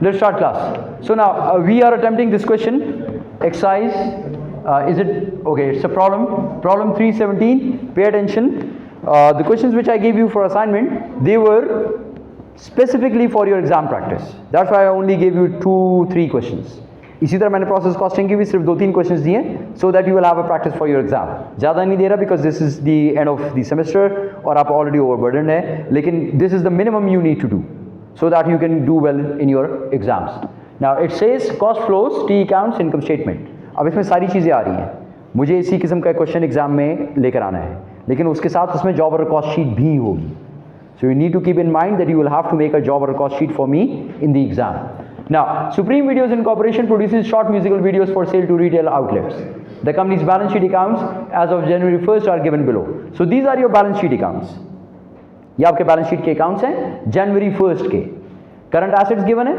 Let's start class. So now we are attempting this question, exercise. Is it okay? It's a problem. Problem 317. Pay attention. The questions which I gave you for assignment, they were specifically for your exam practice. That's why I only gave you 2-3 questions. इसी तरह मैंने process costing की भी सिर्फ 2-3 questions दिए so that you will have a practice for your exam. ज़्यादा नहीं दे रहा because this is the end of the semester और आप ऑलरेडी ओवरबर्डन है, लेकिन this is the minimum you need to do so that you can do well in your exams. Now it says cost flows, T accounts, income statement. अब इसमें सारी चीज़ें आ रही हैं. मुझे इसी किस्म का क्वेश्चन एग्जाम में लेकर आना है, लेकिन उसके साथ उसमें जॉब और कॉस्ट शीट भी होगी. So you need to keep in mind that you will have to make a job or cost sheet for me in the exam. Now, Supreme Videos Incorporation produces short musical videos for sale to retail outlets. The company's balance sheet accounts as of January 1st are given below. So these are your balance sheet accounts. ये आपके balance sheet के accounts हैं जनवरी 1st के. Current assets given है,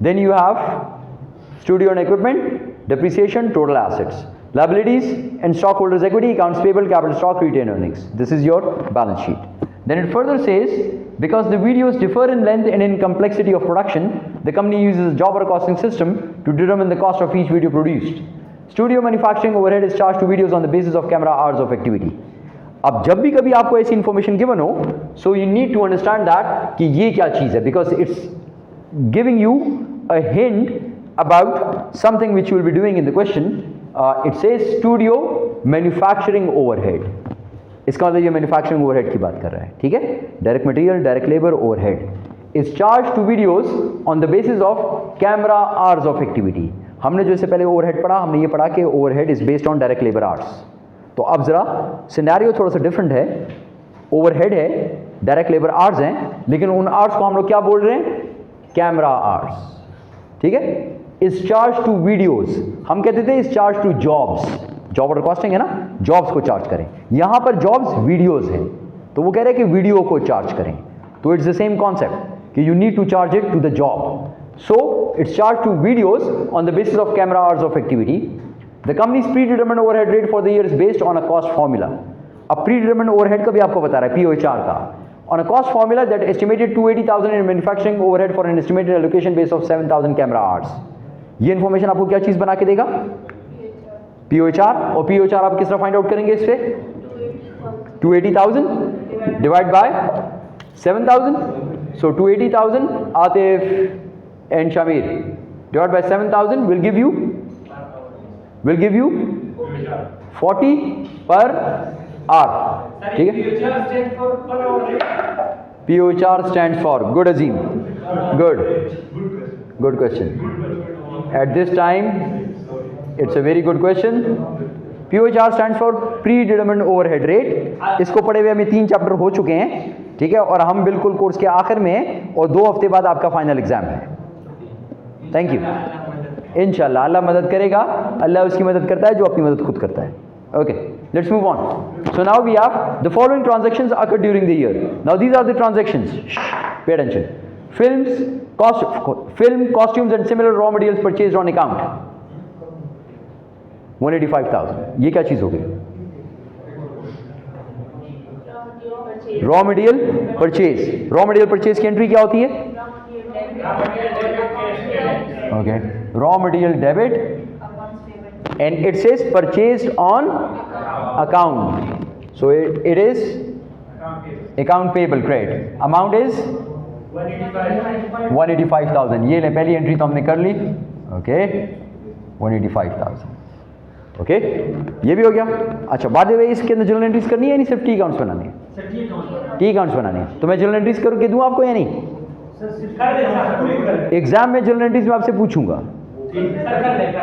then you have studio and equipment, depreciation, total assets, liabilities and stockholders equity, accounts payable, capital stock, retained earnings. This is your balance sheet. Then it further says, because the videos differ in length and in complexity of production, the company uses a job or costing system to determine the cost of each video produced. Studio manufacturing overhead is charged to videos on the basis of camera hours of activity. अब जब भी कभी आपको ऐसी information given हो, so you need to understand that कि ये क्या चीज़ है, because it's giving you a hint about something which you will be doing in the question. It says studio manufacturing overhead. इसका मतलब ये मैन्युफैक्चरिंग ओवरहेड की बात कर रहा है, ठीक है. Direct material, direct labour, overhead is charge two videos on the basis of camera hours of activity. हमने जो इससे पहले ओवरहेड पढ़ा, हमने ये पढ़ा कि overhead is based on direct labour hours. तो अब ज़रा सिनेरियो थोड़ा सा डिफरेंट है. ओवरहेड है, डायरेक्ट लेबर आवर्स हैं, लेकिन उन आवर्स को हम लोग क्या बोल रहे हैं? कैमरा आवर्स, ठीक है. इस चार्ज टू वीडियोस, हम कहते थे इस चार्ज टू जॉब्स. जॉब और कॉस्टिंग है ना, जॉब्स को चार्ज करें. यहाँ पर जॉब्स वीडियोस हैं, तो वो कह रहे हैं कि वीडियो को चार्ज करें. तो इट्स द सेम कॉन्सेप्ट कि you need to charge it to the job. So it's charge to videos on the basis of camera hours of activity. The company's predetermined overhead rate for the year is based on a cost formula. अब predetermined overhead का भी आपको बता रहा है POHR का. On a cost formula that estimated 280,000 in manufacturing overhead for an estimated allocation base of 7,000 camera hours. ये information आपको क्या चीज़ बना के देगा? POHR. और POHR आप किस तरह फाइंड आउट करेंगे इस पे? 280,000 divide by 7,000. So 280,000 Atif and Shamir divide by 7,000 will give you 40 per hour. ठीक है. POHR stands for good Azim. Good question. At this time, it's a very good question. POHR stands for predetermined overhead rate. इसको पढ़े हुए हमें 3 chapter हो चुके हैं, ठीक है, और हम बिल्कुल कोर्स के आखिर में हैं और 2 हफ्ते बाद आपका फाइनल एग्जाम है. Thank you. इंशाल्लाह अल्लाह मदद करेगा. अल्लाह उसकी मदद करता है जो अपनी मदद खुद करता है. Okay, let's move on. So now we have the following transactions occur during the year. Now these are the transactions. Pay attention. Film costumes and similar raw materials purchased on account 185,000. ये क्या चीज हो गई? Raw material purchase. Raw material purchase की entry क्या होती है? Okay, raw material debit and it says purchased on account, so it is account payable credit. Amount is 185,000. ये ले पहली एंट्री तो हमने कर ली. ओके, 185,000. ओके, ये भी हो गया. अच्छा, बाद में इसके अंदर जर्नल एंट्रीज करनी है, नहीं सिर्फ टी अकाउंट्स बनाने हैं? टी अकाउंट्स बनाने हैं. तो मैं जर्नल एंट्रीज करके दूं आपको या नहीं? एग्जाम में जर्नल एंट्रीज में आपसे पूछूंगा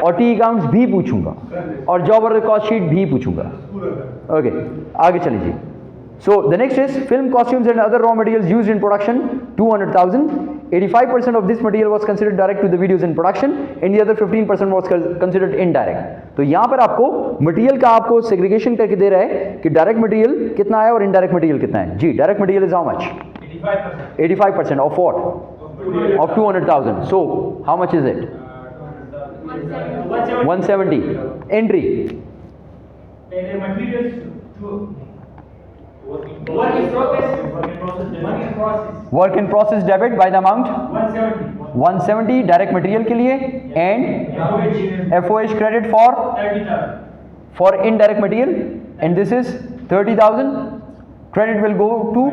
और टी अकाउंट्स भी पूछूंगा और जॉब और कॉस्ट शीट भी पूछूंगा. ओके, आगे चलिए. So the next is film costumes and other raw materials used in production 200,000. 85% of this material was considered direct to the videos in production and the other 15% was considered indirect. तो यहाँ पर आपको material का आपको segregation करके दे रहा है कि डायरेक्ट मटेरियल कितना है और इनडायरेक्ट मटेरियल कितना है. जी, direct material is how much? 85% of what? Of 200,000. So how much is it? 170. Entry. Work in process debit by the amount 170 direct material के लिए and FOH credit for indirect material and this is 30,000 credit will go to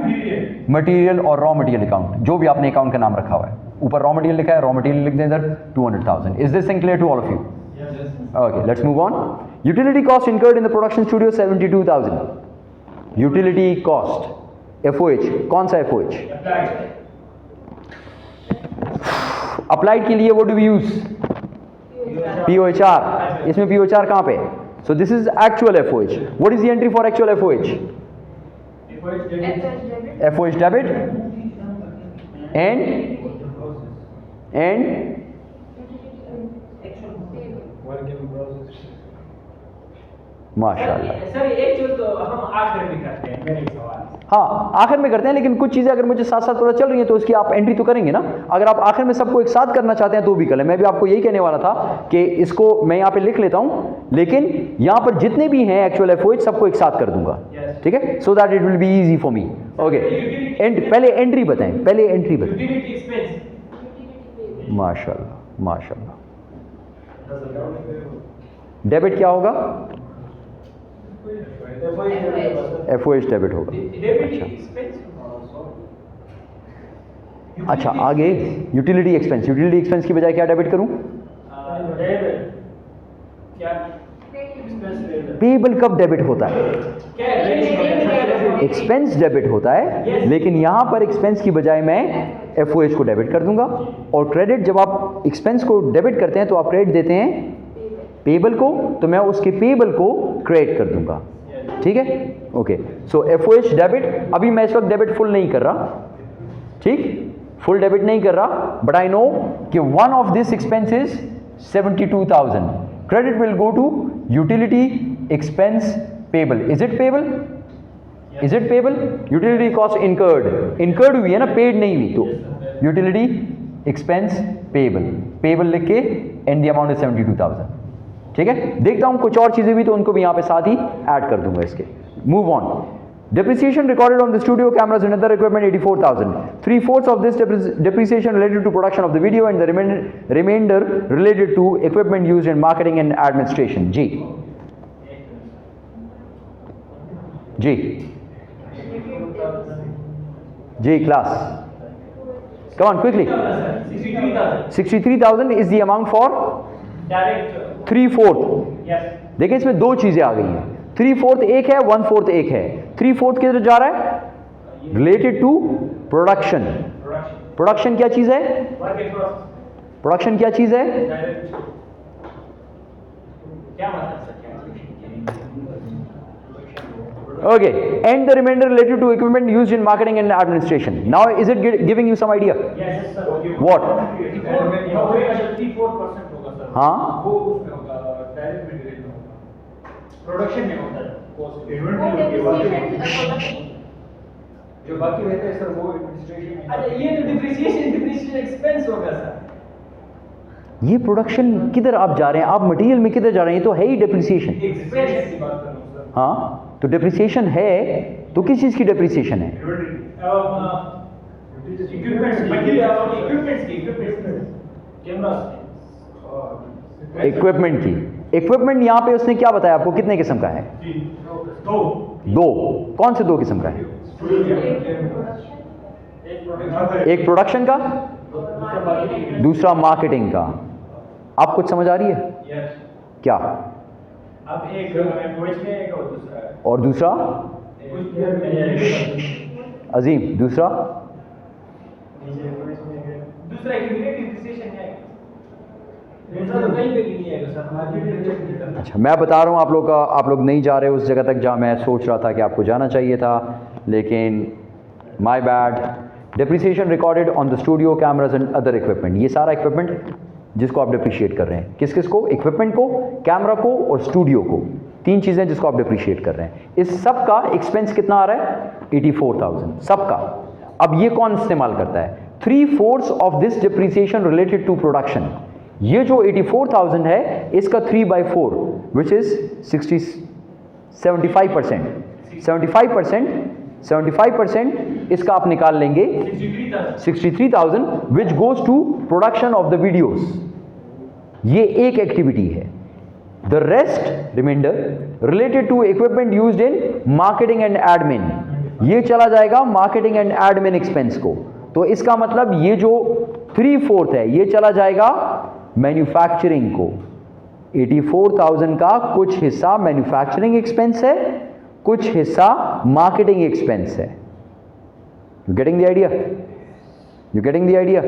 material और raw material account, जो भी आपने account का नाम रखा हुआ है। ऊपर रॉ मटेरियल लिखा है, रॉ मटेरियल लिख दें इधर 200,000। Is this thing clear to all of you? Okay, let's move on. Utility cost incurred in the production studio 72,000. Utility cost FOH, कौन सा FOH? Applied के लिए what do we use? POHR. इसमें POHR कहाँ पे? So this is actual FOH. What is the entry for actual FOH? FOH debit and माशाल्लाह। Sir एक चीज तो हम आखिर में करते हैं, मेरे सवाल। हाँ, आखिर में करते हैं, लेकिन कुछ चीज़ें अगर मुझे साथ साथ पता चल रही हैं तो उसकी आप एंट्री तो करेंगे ना। अगर आप आखिर में सबको एक साथ करना चाहते हैं तो भी कर लें। मैं भी आपको यही कहने वाला था कि इसको मैं यहाँ पे लिख लेता हूँ, लेकिन यहाँ पर जितने भी हैं एक्चुअल FOH सबको एक साथ कर दूंगा, ठीक है, so that it will be easy for me. Okay, पहले एंट्री बताएं, पहले एंट्री बताएं। माशाल्लाह माशाल्लाह। डेबिट क्या होगा? FOH डेबिट होगा। अच्छा, आगे यूटिलिटी एक्सपेंस। यूटिलिटी एक्सपेंस की बजाय क्या डेबिट करूं? पेबल कब डेबिट होता है? एक्सपेंस डेबिट होता है, लेकिन यहां पर एक्सपेंस की बजाय मैं FOH को डेबिट कर दूंगा। और क्रेडिट, जब आप एक्सपेंस को डेबिट करते हैं तो आप क्रेडिट देते हैं पेबल को, तो मैं उसके पेबल को क्रेडिट कर दूंगा, ठीक है। ओके, सो FOH डेबिट। अभी मैं इस वक्त डेबिट फुल नहीं कर रहा, ठीक, फुल डेबिट नहीं कर रहा, बट आई नो कि one of this expense is 72,000। Credit will go to utility expense payable. Is it payable? Is it payable? Utility cost incurred हुई है ना, पेड नहीं हुई, तो यूटिलिटी एक्सपेंस पेबल लिख के एंड द अमाउंट इज 72,000, ठीक है। देखता हूं कुछ और चीजें भी, तो उनको भी यहां पे साथ ही ऐड कर दूंगा इसके। Move on. Depreciation recorded on the studio cameras and other equipment 84,000. 3/4 of this depreciation related to production of the video, and the remainder related to equipment used in marketing and administration. G class. Come on quickly. 63,000 is the amount for direct 3/4. Yes. देखिए इसमें दो चीजें आ गई हैं, 3/4 एक है, 1/4 एक है। 3/4 किधर जा रहा है? Related to production. प्रोडक्शन क्या चीज है? प्रोडक्शन क्या चीज है? क्या मतलब sir? Okay, and the remainder related to equipment used in marketing and administration. Now, is it giving you some idea? Yes, sir. What? 3-4% होगा सर। हाँ? वो उसमें होगा, डायरेक्ट मटेरियल में होगा, प्रोडक्शन में होता है। जो बाकी रहता है सर वो एडमिनिस्ट्रेशन। अच्छा, ये तो डिप्रिसिएशन एक्सपेंस होगा सर। ये प्रोडक्शन किधर आप जा रहे हैं? आप मटेरियल में किधर जा रहे हैं? ये तो है ही डिप्रिसिएशन। एक्सपेंस की बात कर रहा हूं सर। हाँ, तो डिप्रिसिएशन है, तो किस चीज की डिप्रिसिएशन है? इक्विपमेंट की। इक्विपमेंट यहाँ पे उसने क्या बताया आपको, कितने किस्म का है? दो। कौन से दो किस्म का है? एक प्रोडक्शन का, दूसरा मार्केटिंग का। आप कुछ समझ आ रही है? क्या? अब एक है और दूसरा? अजीम, दूसरा? अच्छा, मैं बता रहा हूँ आप लोग नहीं जा रहे उस जगह तक जहाँ मैं सोच रहा था कि आपको जाना चाहिए था, लेकिन my bad. Depreciation recorded on the studio cameras and other equipment. ये सारा इक्विपमेंट जिसको आप डिप्रिशिएट कर रहे हैं, किस किस को? इक्विपमेंट को, कैमरा को और स्टूडियो को। तीन चीज़ें जिसको आप डिप्रिशिएट कर रहे हैं। इस सब का एक्सपेंस कितना आ रहा है? 84,000 सबका। अब ये कौन इस्तेमाल करता है? 3/4 of this depreciation related to production. ये जो 84,000 है, इसका 3/4 विच इज 75%। 75% 75% इसका आप निकाल लेंगे 63,000 which goes to production of the videos. ये एक एक्टिविटी है। The rest remainder related to equipment used in marketing and admin, ये चला जाएगा मार्केटिंग एंड एडमिन एक्सपेंस को। तो इसका मतलब ये जो 3/4 है ये चला जाएगा मैन्युफैक्चरिंग को। 84,000 का कुछ हिस्सा मैन्युफैक्चरिंग एक्सपेंस है, कुछ हिस्सा मार्केटिंग एक्सपेंस है। You getting the idea? You getting the idea?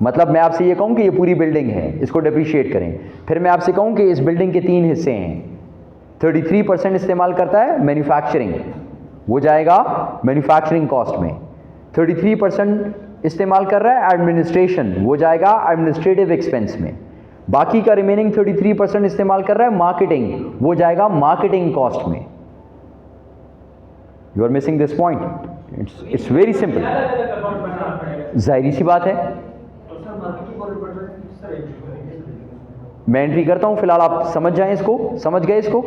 मतलब मैं आपसे ये कहूं कि ये पूरी बिल्डिंग है, इसको डिप्रिशिएट करें। फिर मैं आपसे कहूं कि इस बिल्डिंग के 3 हिस्से हैं। 33% इस्तेमाल करता है मैन्युफैक्चरिंग, वो जाएगा मैन्युफैक्चरिंग कॉस्ट में। 33% इस्तेमाल कर रहा है एडमिनिस्ट्रेशन, वो जाएगा एडमिनिस्ट्रेटिव एक्सपेंस में। बाकी का रिमेनिंग 33% इस्तेमाल कर रहा है मार्केटिंग, वो जाएगा मार्केटिंग कॉस्ट में। You are missing this point. It's very simple. जाहिर सी बात है, मैं एंट्री करता हूं, फिलहाल आप समझ जाएं इसको, समझ गए इसको।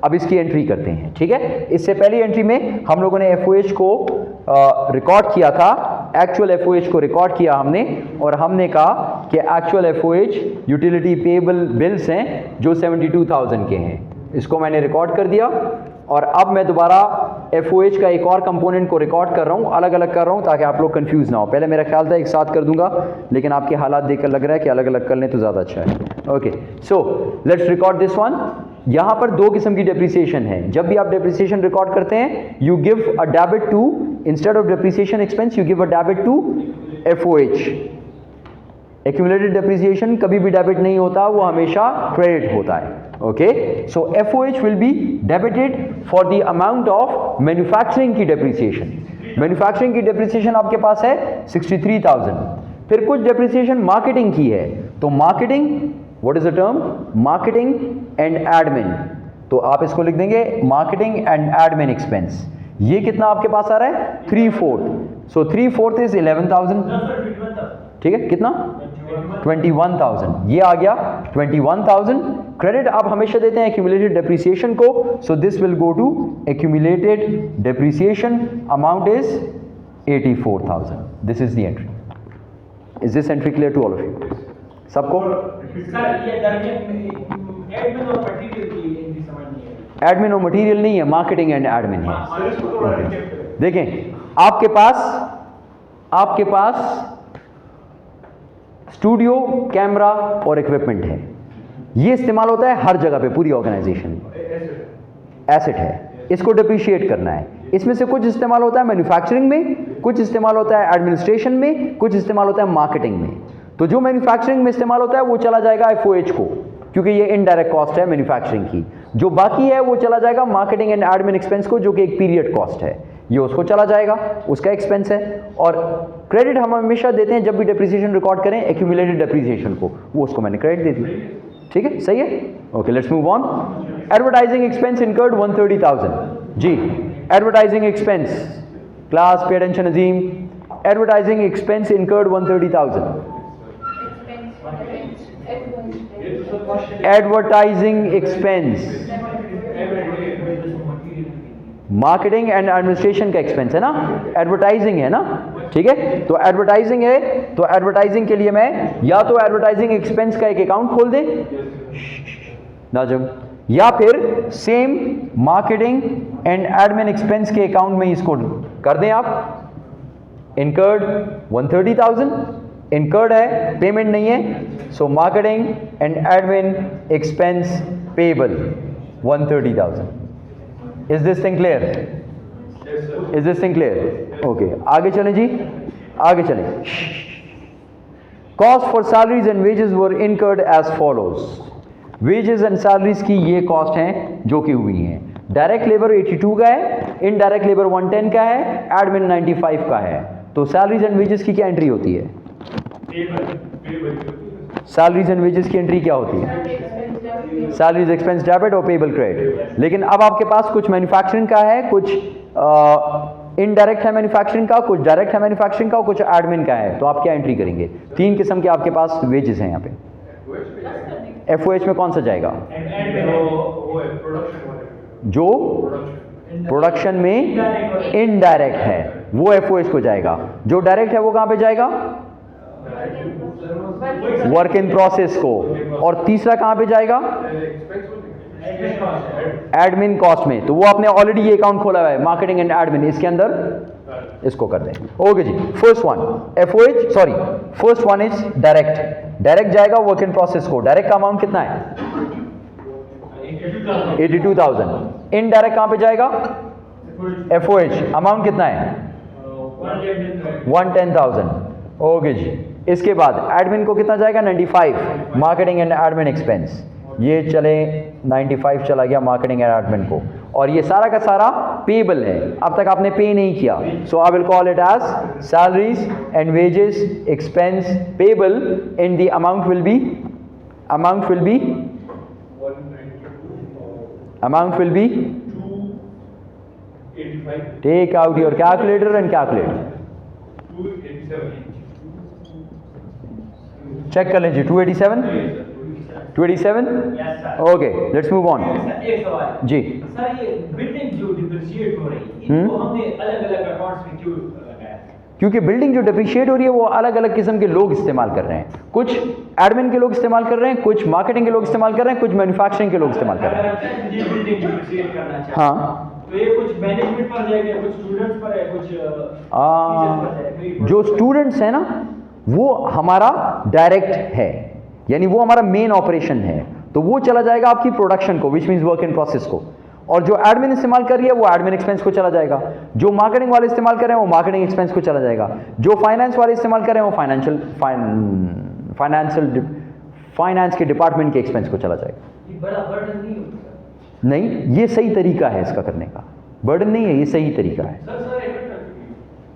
अब इसकी एंट्री करते हैं, ठीक है। इससे पहली एंट्री में हम लोगों ने एफओएच को रिकॉर्ड किया था, एक्चुअल एफओएच को रिकॉर्ड किया हमने, और हमने कहा कि actual FOH utility payable bills हैं जो 72,000 के हैं। इसको मैंने रिकॉर्ड कर दिया, और अब मैं दोबारा एफओएच का एक और कंपोनेंट को रिकॉर्ड कर रहा हूँ, अलग अलग कर रहा हूँ ताकि आप लोग कंफ्यूज ना हो। पहले मेरा ख्याल था एक साथ कर दूंगा, लेकिन आपके हालात देखकर लग रहा है कि अलग अलग कर लें तो ज़्यादा अच्छा है। Okay, so let's record this one. यहाँ पर 2 किस्म की डेप्रिसिएशन है। जब भी आप डेप्रिसिएशन रिकॉर्ड करते हैं, you give a debit to, instead of depreciation expense you give a debit to FOH. Accumulated depreciation कभी भी डेबिट नहीं होता, वो हमेशा क्रेडिट होता है। Okay, so FOH will be debited for the amount of manufacturing की डेप्रिसिएशन। मैन्युफैक्चरिंग की डेप्रिसिएशन आपके पास है 63,000। फिर कुछ डेप्रिसिएशन मार्केटिंग की है, तो marketing, what is the term? Marketing and admin. तो आप इसको लिख देंगे मार्केटिंग एंड एडमिन एक्सपेंस। ये कितना आपके पास आ रहा है? 3/4। सो 3/4 इज 11,000, ठीक है। कितना? 21,000। ये आ गया 21,000। क्रेडिट आप हमेशा देते हैं एक्यूमुलेटेड डेप्रिसिएशन को, so this will go to accumulated depreciation. Amount is 84,000। This is the entry. Is this entry clear to all of you? सबको? एडमिन और मटेरियल नहीं है, मार्केटिंग एंड एडमिन है। देखें, आपके पास स्टूडियो, कैमरा और इक्विपमेंट है। ये इस्तेमाल होता है हर जगह पे, पूरी ऑर्गेनाइजेशन में। एसेट है, इसको डिप्रिशिएट करना है। इसमें से कुछ इस्तेमाल होता है मैन्युफैक्चरिंग में, कुछ इस्तेमाल होता है एडमिनिस्ट्रेशन में, कुछ इस्तेमाल होता है मार्केटिंग में। तो जो मैन्युफैक्चरिंग में इस्तेमाल होता है वो चला जाएगा एफओएच को, क्योंकि ये इनडायरेक्ट कॉस्ट है मैन्युफैक्चरिंग की। जो बाकी है वो चला जाएगा मार्केटिंग एंड एडमिन एक्सपेंस को, जो कि एक पीरियड कॉस्ट है, ये उसको चला जाएगा, उसका एक्सपेंस है। और क्रेडिट हम हमेशा देते हैं जब भी डेप्रिसिएशन रिकॉर्ड करें एक्यूमुलेटेड डेप्रिसिएशन को, वो उसको मैंने क्रेडिट दे दी। ठीक है, सही है। Okay, let's move on. Advertising expense incurred 130,000। जी, advertising expense, class pay attention Azeem. Advertising expense incurred 130,000। Advertising expense marketing and administration का एक्सपेंस है ना, एडवर्टाइजिंग है ना, ठीक है। तो एडवर्टाइजिंग है, तो एडवर्टाइजिंग के लिए मैं या तो एडवर्टाइजिंग एक्सपेंस का एक अकाउंट खोल दें नाजम, या फिर same marketing and admin expense के अकाउंट में इसको कर दें आप। इनकर्ड 130,000, इनकर्ड है, पेमेंट नहीं है, so marketing and admin expense payable 130,000। Is this thing clear? Is this thing clear? Okay, आगे चलें जी, आगे चलें। Cost for salaries and wages were incurred as follows. Wages and salaries की ये कॉस्ट हैं जो कि हुई हैं। डायरेक्ट लेबर 82 का है, इनडायरेक्ट लेबर 110 का है, एडमिन 95 का है। तो सैलरीज एंड वेजेस की क्या एंट्री होती है? सैलरीज एंड वेजेस की एंट्री क्या होती है? सैलरीज एक्सपेंस डेबिट और पेबल क्रेडिट। लेकिन अब आपके पास कुछ मैन्युफैक्चरिंग का है, कुछ इनडायरेक्ट है मैन्युफैक्चरिंग का, कुछ डायरेक्ट है मैन्युफैक्चरिंग का, कुछ एडमिन का है। तो आप क्या एंट्री करेंगे? 3 किस्म के आपके पास वेजेस हैं यहाँ पे। एफओएच में कौन सा जाएगा? जो प्रोडक्शन में इनडायरेक्ट है, वो एफओएच को जाएगा। जो डायरेक्ट है वो कहां पे जाएगा? वर्क इन प्रोसेस को। और तीसरा कहां पे जाएगा? एडमिन कॉस्ट में। तो वो आपने ऑलरेडी ये अकाउंट खोला हुआ है, मार्केटिंग एंड एडमिन, इसके अंदर इसको कर दें। ओके जी, first one FOH, sorry first one is direct. Direct जाएगा वर्क इन प्रोसेस को। डायरेक्ट का अमाउंट कितना है? 82,000। इनडायरेक्ट कहां पे जाएगा? एफओएच। अमाउंट कितना है? 110,000। ओके जी, इसके बाद एडमिन को कितना जाएगा? 95। मार्केटिंग एंड एडमिन एक्सपेंस, ये चले 95 चला गया मार्केटिंग एंड एडमिन को। और ये सारा का सारा पेबल है, अब तक आपने पे नहीं किया। So I will call it as salaries and wages expense payable in the amount will be take out your calculator and calculate. Check कर लीजिए। 287 287। Yes, sir. Okay, let's move on. एक सवाल जी सर, ये building जो depreciate हो रही है इनको हमने अलग-अलग अकाउंट्स में क्यों लगाया? क्योंकि बिल्डिंग जो डिप्रिशिएट हो रही है वो अलग अलग किस्म के लोग इस्तेमाल कर रहे हैं। कुछ एडमिन के लोग इस्तेमाल कर रहे हैं, कुछ मार्केटिंग के लोग इस्तेमाल कर रहे हैं, कुछ मैन्युफैक्चरिंग के लोग इस्तेमाल कर रहे हैं। अगर हम ये बिल्डिंग डिप्रिशिएट करना चाहते हैं हाँ, तो ये कुछ मैनेजमेंट पर जाएगा, कुछ स्टूडेंट्स पर है, कुछ टीचर्स पर जाएगा। जो स्टूडेंट्स हैं ना वो हमारा डायरेक्ट है, यानी वो हमारा मेन ऑपरेशन है, तो वो चला जाएगा आपकी प्रोडक्शन को, which means work in process को। और जो एडमिन इस्तेमाल कर रही है वो एडमिन एक्सपेंस को चला जाएगा। जो मार्केटिंग वाले इस्तेमाल कर रहे हैं वो मार्केटिंग एक्सपेंस को चला जाएगा। जो फाइनेंस वाले इस्तेमाल कर रहे हैं वो फाइनेंस के डिपार्टमेंट के एक्सपेंस को चला जाएगा। ये बड़ा बर्डन नहीं होता? नहीं, ये सही तरीका है इसका करने का, बर्डन नहीं है, ये सही तरीका है।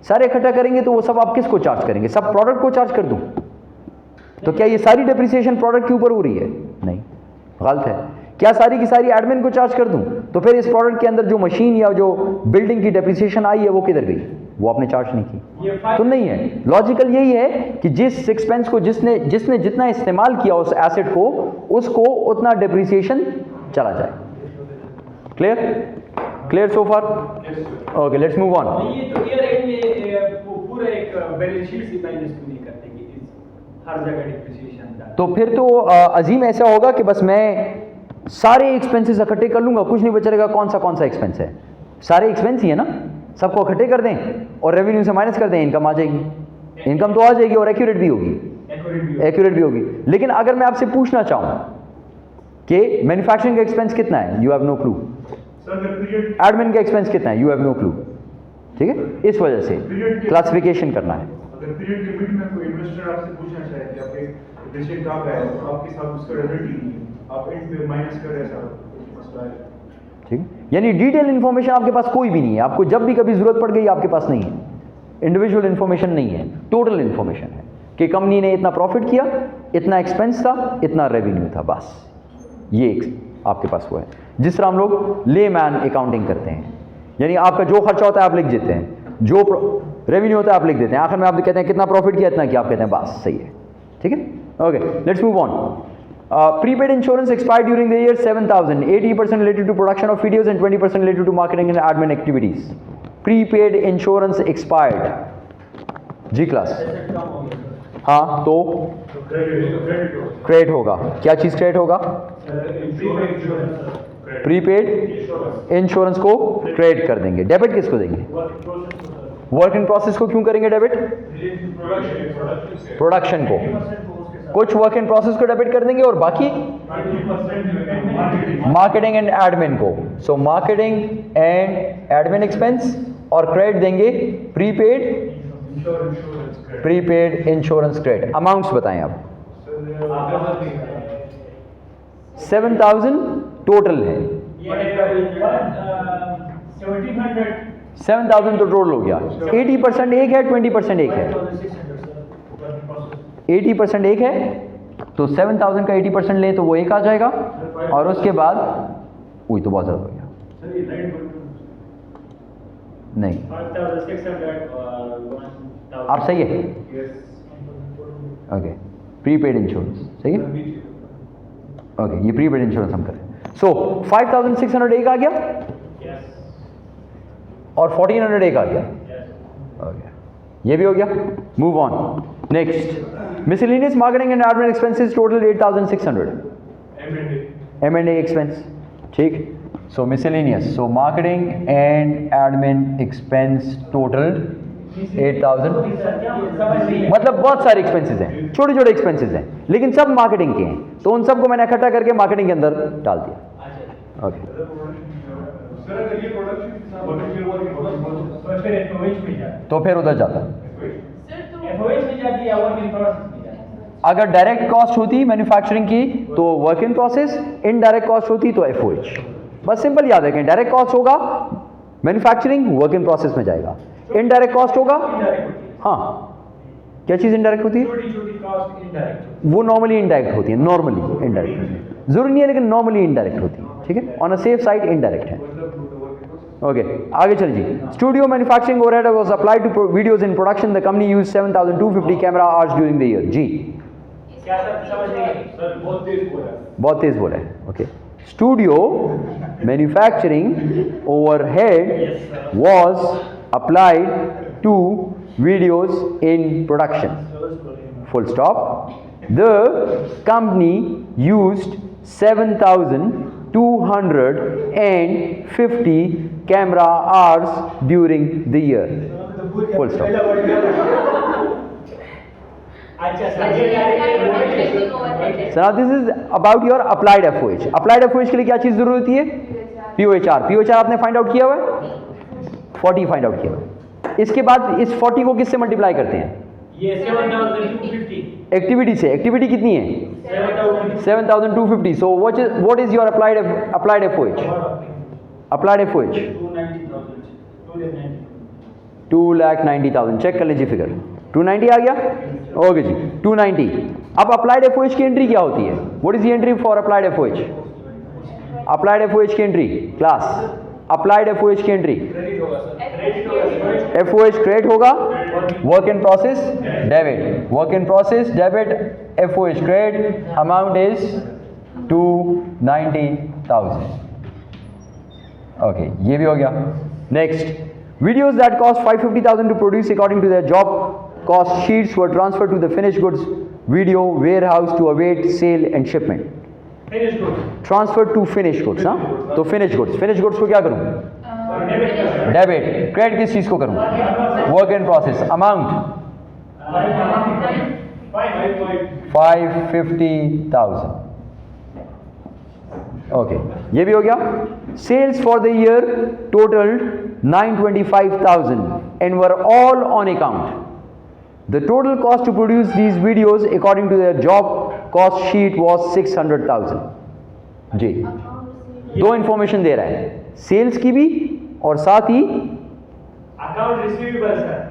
सारे इकट्ठा करेंगे तो वो सब आप किसको चार्ज करेंगे? सब प्रोडक्ट को चार्ज कर दूं तो क्या ये सारी डेप्रिसिएशन प्रोडक्ट के ऊपर हो रही है? नहीं, गलत है। क्या सारी की सारी एडमिन को चार्ज कर दूं तो फिर इस प्रोडक्ट के अंदर जो मशीन या जो बिल्डिंग की डेप्रिसिएशन आई है वो किधर गई? वो आपने चार्ज नहीं की। तो नहीं है, लॉजिकल यही है कि जिस एक्सपेंस को जिसने जितना इस्तेमाल किया उस एसेट को, उसको उतना डेप्रिसिएशन चला जाए। Clear so far? Okay, let's move on. ये तो ईयर एंड में पूरा एक बैलेंस शीट से बैलेंस नहीं करते कि हर जगह डिप्रिसिएशन का। तो फिर तो अजीम ऐसा होगा कि बस मैं सारे एक्सपेंसेस इकट्ठे कर लूंगा, कुछ नहीं बचेगा कौन सा एक्सपेंस है। सारे एक्सपेंस ही है ना, सबको इकट्ठे कर दें और रेवेन्यू से माइनस कर दें, इनकम आ जाएगी। इनकम तो आ जाएगी और एक्यूरेट भी होगी। लेकिन अगर मैं आपसे पूछना चाहूँ कि मैन्युफैक्चरिंग का एक्सपेंस कितना है, you have no clue. Admin का एक्सपेंस कितना है, यू हैव नो क्लू। ठीक है, इस वजह से क्लासिफिकेशन करना है। अगर पीरियड के बीच में कोई इन्वेस्टर आपसे पूछना चाहे कि आपके डिसीजन कहाँ पे है, तो आपके साथ उसका रिजल्ट ही नहीं है, आप एंड पे माइनस कर रहे हैं सारा मसला है। ठीक है, यानी डिटेल इन्फॉर्मेशन आपके पास कोई भी नहीं है, आपको जब भी कभी जरूरत पड़ गई आपके पास नहीं है। इंडिविजुअल इन्फॉर्मेशन नहीं है, टोटल इन्फॉर्मेशन है कि कंपनी ने इतना प्रॉफिट किया, इतना एक्सपेंस था, इतना रेवेन्यू था, बस ये आपके पास वो है। जिस तरह हम लोग ले मैन अकाउंटिंग करते हैं, यानी आपका जो खर्चा होता है आप लिख देते हैं, जो रेवेन्यू होता है आप लिख देते हैं, आखिर में आप कहते हैं कितना प्रॉफिट किया, इतना किया, आप कहते हैं बस सही है। ठीक है, okay, let's move on. Prepaid insurance expired during the year 7,000, 80% related to production of videos and 20% related to marketing and admin activities. Prepaid insurance expired. Ji class, हाँ तो क्रेडिट होगा। क्या चीज़ क्रेडिट होगा? प्रीपेड इंश्योरेंस को credit कर देंगे। Debit किसको देंगे? वर्क इन प्रोसेस को क्यों करेंगे डेबिट? प्रोडक्शन को। कुछ वर्क इन प्रोसेस को डेबिट कर देंगे और बाकी मार्केटिंग एंड एडमिन को। सो मार्केटिंग एंड एडमिन एक्सपेंस और क्रेडिट देंगे प्रीपेड इंश्योरेंस क्रेडिट। अमाउंट्स बताएं आप। 7,000 टोटल है। 7,000 तो टोटल हो गया। 80% एक है, 20% एक है। 80% एक है तो 7,000 का 80% ले तो वो एक आ जाएगा, और उसके बाद वही तो बहुत ज़्यादा हो गया। नहीं, आप सही है। ओके, प्रीपेड इंश्योरेंस सही है। ओके, ये प्रीपेड इंश्योरेंस हम करें। सो 5,600 एक आ गया। और 1400 एक आ गया। ओके, ये भी हो गया। Move on, next. Miscellaneous marketing and admin expenses total 8600। M&A expense, ठीक। So miscellaneous, so marketing and admin expense total 8000। मतलब बहुत सारे एक्सपेंसेस हैं, छोटे छोटे एक्सपेंसेस हैं, लेकिन सब मार्केटिंग के हैं, तो उन सबको मैंने इकट्ठा करके मार्केटिंग के अंदर डाल दिया। ओके, सर अगर ये प्रोडक्ट तो फिर उधर जाता। FOH में जाती है, वर्क इन प्रोसेस में जाती है। अगर डायरेक्ट कॉस्ट होती मैन्युफैक्चरिंग की तो work in process, indirect cost होती तो FOH। बस सिंपल याद रखें, डायरेक्ट कॉस्ट होगा मैन्युफैक्चरिंग, वर्क इन प्रोसेस में जाएगा। इनडायरेक्ट कॉस्ट होगा, हाँ, क्या चीज़ इनडायरेक्ट होती है? छोटी कॉस्ट इनडायरेक्ट, वो नॉर्मली इनडायरेक्ट होती है, नॉर्मली इनडायरेक्ट होती है, जरूरी नहीं है लेकिन नॉर्मली इनडायरेक्ट होती है, ठीक है, on a safe side indirect है। ओके, आगे चलिए। Studio manufacturing overhead was applied to videos in production, the company used 7250 camera hours during the year. जी, क्या सर समझ नहीं आई? सर बहुत तेज बोला है। बहुत तेज बोला है। Okay, studio manufacturing overhead was applied to videos in production, full stop. The company used 7250 camera hours during the year, full stop. अच्छा sir, So now this is about your applied FOH. Applied FOH के लिए क्या चीज़ जरूरत होती है? POHR। POHR आपने find out किया हुआ है, 40 फाइंड आउट किया हुआ है। इसके बाद इस 40 को किससे मल्टीप्लाई करते हैं? ये 7250 एक्टिविटी से। एक्टिविटी कितनी है? 7250। So what is your applied FOH? Applied FOH 2,90,000। Check कर लीजिए फिगर, 290 आ गया। ओके जी, 290। अब अप्लाइड FOH की एंट्री क्या होती है? What is the entry for applied FOH? Applied FOH की एंट्री, क्लास अप्लाइड FOH की एंट्री, FOH क्रेडिट होगा, work in process debit, work in process debit, FOH credit, amount is 290,000। Okay, ये भी हो गया। Next, videos that cost 550,000 to produce according to their job cost sheets were transferred to the finish goods video warehouse to await sale and shipment. Finish good, transfer to finish goods, हाँ, तो finish goods को क्या करूं? Debit. Credit किस चीज को करूं? Work in process. Amount 550,000। Okay, ये भी हो गया। Sales for the year totalled 925,000 and were all on account. The total cost to produce these videos according to their job cost sheet was 600,000। जी, दो इंफॉर्मेशन दे रहा है, सेल्स की भी और साथ ही account receivable sir,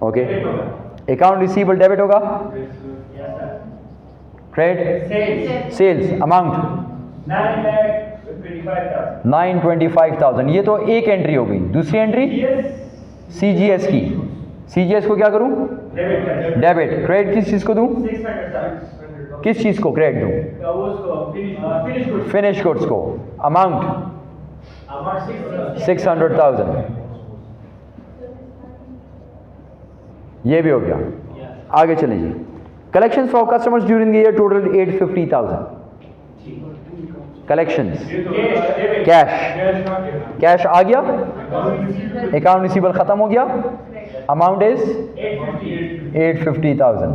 okay, account receivable debit होगा, क्रेडिट सेल्स अमाउंट 925,000। ये तो एक एंट्री हो गई। दूसरी एंट्री CGS की, CGS को क्या करूं? डेबिट। क्रेडिट किस चीज को दूं? 600,000 किस चीज को क्रेडिट दूं? फिनिश गुड्स को। अमाउंट 600,000। ये भी हो गया। आगे चलें जी। Collections for customers during the year total 850,000। Collections, cash आ गया, अकाउंट रिसीवेबल खत्म हो गया, अमाउंट इज 850,000।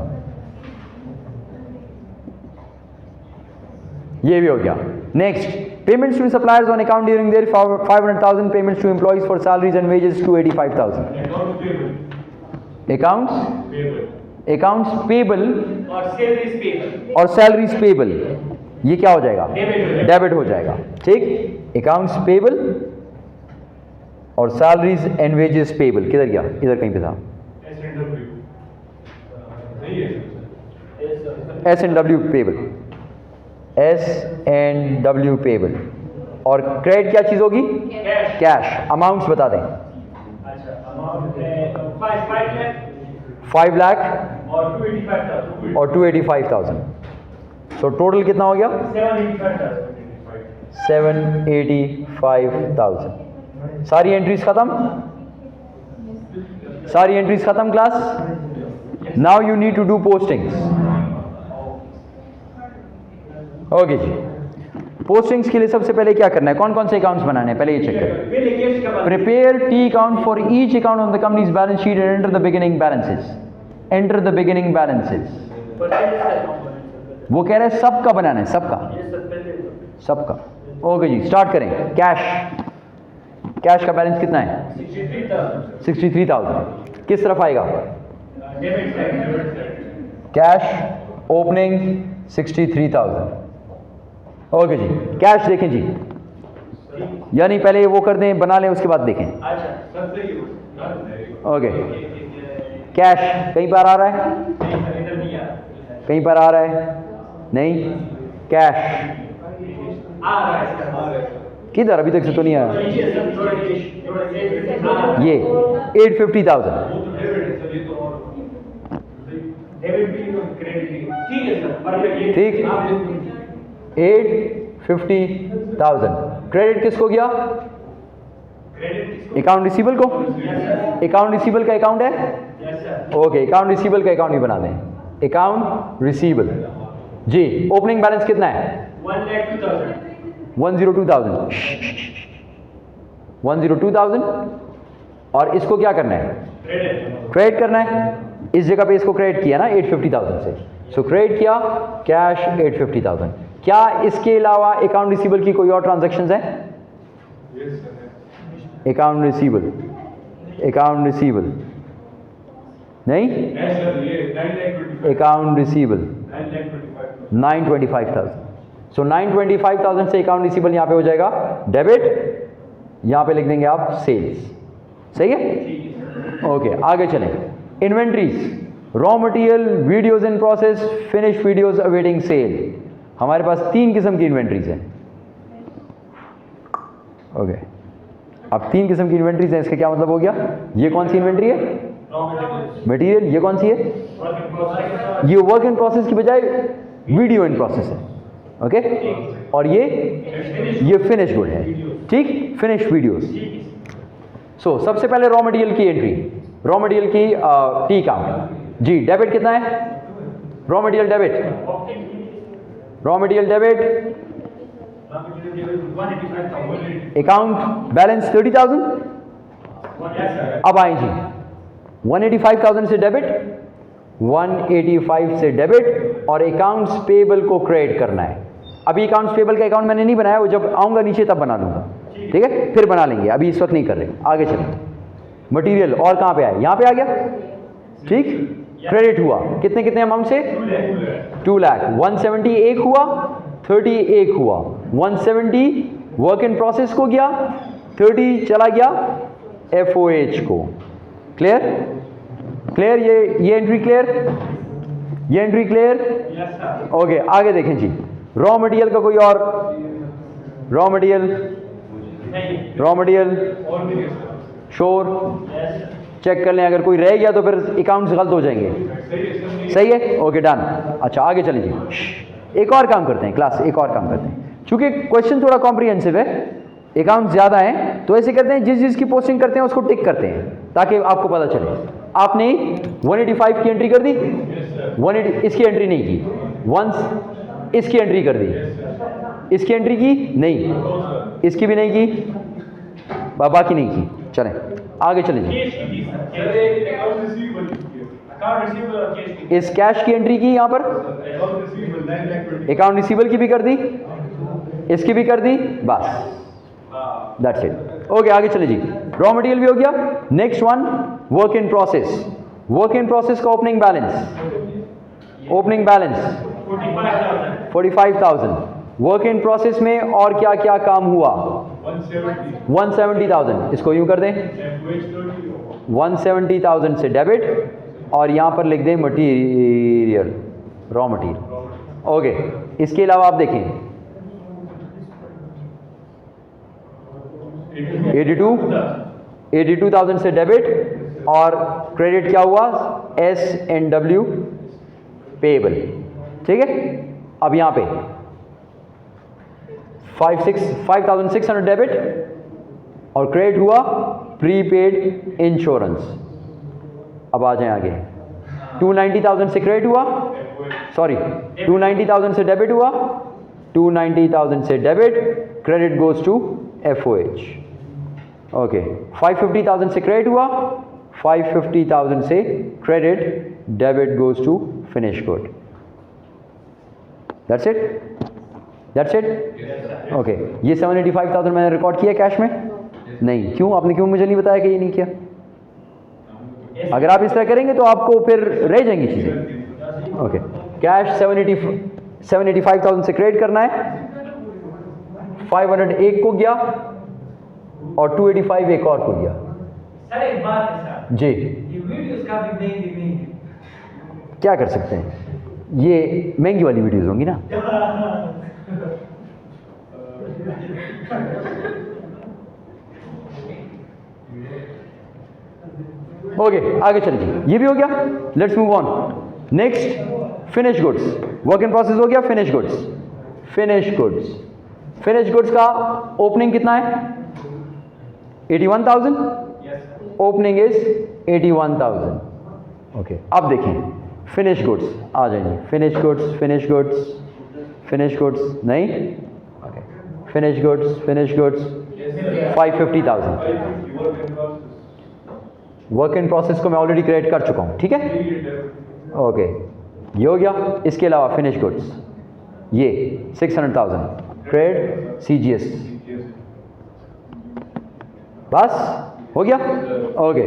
ये भी हो गया। Next, payments to suppliers on account during their 500,000, payments to employees for salaries and wages 285,000। Accounts payable और सैलरीज पेबल, ये क्या हो जाएगा? डेबिट हो जाएगा, ठीक। अकाउंट्स पेबल और सैलरीज एंड वेजेस पेबल किधर गया? इधर कहीं पे था, S&W पेबल, S&W पेबल। और क्रेडिट क्या चीज होगी? कैश। अमाउंट्स बता दें। 5 लाख और 285,000। सो टोटल कितना हो गया? 785,000। सारी एंट्रीज खत्म। सारी एंट्रीज खत्म class? Now you need to do postings. Okay जी, पोस्टिंग्स के लिए सबसे पहले क्या करना है, कौन कौन से अकाउंट्स बनाने हैं पहले ये चेक करें। Prepare T account for each account on the companies balance sheet and enter the beginning balances. Enter the beginning balances. वो कह रहे हैं सबका बनाना है, सबका। ओके जी, स्टार्ट करें। कैश का बैलेंस कितना है? 63,000। किस तरफ आएगा? Cash opening 63,000। ओके जी, कैश देखें जी, यानी पहले वो कर दें, बना लें, उसके बाद देखें। ओके, कैश कहीं पर आ रहा है? कहीं पर आ रहा है? नहीं। कैश किधर? अभी तक से तो नहीं आया। ये 850,000। ठीक, 850,000 क्रेडिट किसको गया? अकाउंट रिसीवेबल को। अकाउंट रिसीवेबल का अकाउंट है? ओके, अकाउंट रिसीवेबल का अकाउंट भी बना दें। अकाउंट रिसीवेबल जी। ओपनिंग बैलेंस कितना है? 102,000। 102,000। और इसको क्या करना है? क्रेडिट करना है। इस जगह पे इसको क्रेडिट किया ना 850,000 से, सो क्रेडिट किया कैश 850,000। क्या इसके अलावा अकाउंट रिसीवेबल की कोई और ट्रांजैक्शंस है? अकाउंट रिसीवेबल, अकाउंट रिसीवेबल नहीं। Account receivable 925,000। सो 925,000 से अकाउंट रिसीवेबल यहां पे हो जाएगा डेबिट, यहां पे लिख देंगे आप सेल्स। सही है? ओके, आगे चलें। Inventories, raw material, videos in process, finish videos awaiting sale. हमारे पास 3 किस्म की इन्वेंट्रीज हैं। ओके, अब 3 किस्म की इन्वेंट्रीज हैं, इसका क्या मतलब हो गया? ये कौन सी इन्वेंट्री है? मटेरियल। ये कौन सी है? ये वर्क इन प्रोसेस की बजाय वीडियो इन प्रोसेस है। ओके, और ये फिनिश गुड है। ठीक, फिनिश वीडियोस। सो सबसे पहले रॉ मटेरियल की एंट्री, रॉ मटेरियल की टी अकाउंट जी। डेबिट कितना है? Raw material debit, raw material debit. Account balance 30,000। अब आए जी 185,000 से डेबिट, 185 से डेबिट, और अकाउंट्स पेबल को क्रेडिट करना है। अभी अकाउंट्स पेबल का अकाउंट मैंने नहीं बनाया, वो जब आऊंगा नीचे तब बना लूंगा। ठीक है, फिर बना लेंगे, अभी इस वक्त नहीं कर रहे। आगे चलें। मटेरियल और कहां पे आए? यहां पे आ गया। ठीक, क्रेडिट हुआ कितने कितने अमाउंट से? 2 लाख। 170 एक हुआ, 30 एक हुआ। 170 वर्क इन प्रोसेस को गया, 30 चला गया FOH को। क्लियर? क्लियर? ये एंट्री क्लियर? ये एंट्री क्लियर? ओके, आगे देखें जी। रॉ मटेरियल का कोई और? Raw material sure? चेक कर लें, अगर कोई रह गया तो फिर अकाउंट्स गलत हो जाएंगे। सही है? Okay, done. अच्छा, आगे चलें जी। एक और काम करते हैं क्लास, एक और काम करते हैं। चूंकि क्वेश्चन थोड़ा कॉम्प्रिहेंसिव है, अकाउंट ज़्यादा हैं, तो ऐसे करते हैं, जिस जिसकी पोस्टिंग करते हैं उसको टिक करते हैं ताकि आपको पता चले। आपने 185 की एंट्री कर दी, 180 इसकी एंट्री नहीं की, वंस इसकी एंट्री कर दी, इसकी एंट्री की नहीं, इसकी भी नहीं की, बाकी नहीं की। चलें आगे चले जी। इस कैश की एंट्री की, यहां पर अकाउंट रिसीवेबल की भी कर दी, इसकी भी कर दी, बस दैट्स इट। ओके, आगे चले जी। रॉ मटेरियल भी हो गया। Next one, work in process. Work in process का opening balance, opening balance 45,000। Work in process में और क्या क्या काम हुआ? 170,000। इसको यूं कर दें, 170,000 से डेबिट, और यहां पर लिख दें मटीरियल, रॉ मटीरियल। ओके, इसके अलावा आप देखें 82,000 से डेबिट, और क्रेडिट क्या हुआ? S&W payable. ठीक है, अब यहां पे 5,600 डेबिट, और क्रेडिट हुआ प्रीपेड इंश्योरेंस। अब आ जाएं आगे। 290,000 से क्रेडिट हुआ, सॉरी 290,000 से डेबिट हुआ, 290,000 से debit, credit goes to FOH। Okay, 550,000 से क्रेडिट हुआ, 550,000 से credit, debit goes to finish good. That's it, that's it. Okay, ये 785,000 मैंने रिकॉर्ड किया कैश में? नहीं। क्यों? आपने क्यों मुझे नहीं बताया कि ये नहीं किया? अगर आप इस तरह करेंगे तो आपको फिर रह जाएंगी चीज़ें। ओके, कैश 785,000 से क्रेडिट करना है, 501 को गया और 285 एक और को गया। सर एक बात है सर, जी, ये वीडियोस काफी महंगी क्या कर सकते हैं? ये महंगी वाली वीडियोस होंगी ना। ओके, आगे चलिए। ये भी हो गया, let's move on. Next, finish goods. Work in process हो गया, finish goods. Finish goods, finish goods का ओपनिंग कितना है? 81,000। Opening is 81,000। ओके, अब देखिए फिनिश गुड्स आ जाएंगे। Finish goods, finish goods, finish goods नहीं। Okay, finish goods, finish goods 550,000। Work in process को मैं ऑलरेडी क्रिएट कर चुका हूं, ठीक है। ओके, ये हो गया। इसके अलावा फिनिश गुड्स ये 600,000 क्रेडिट CGS, बस हो गया। ओके,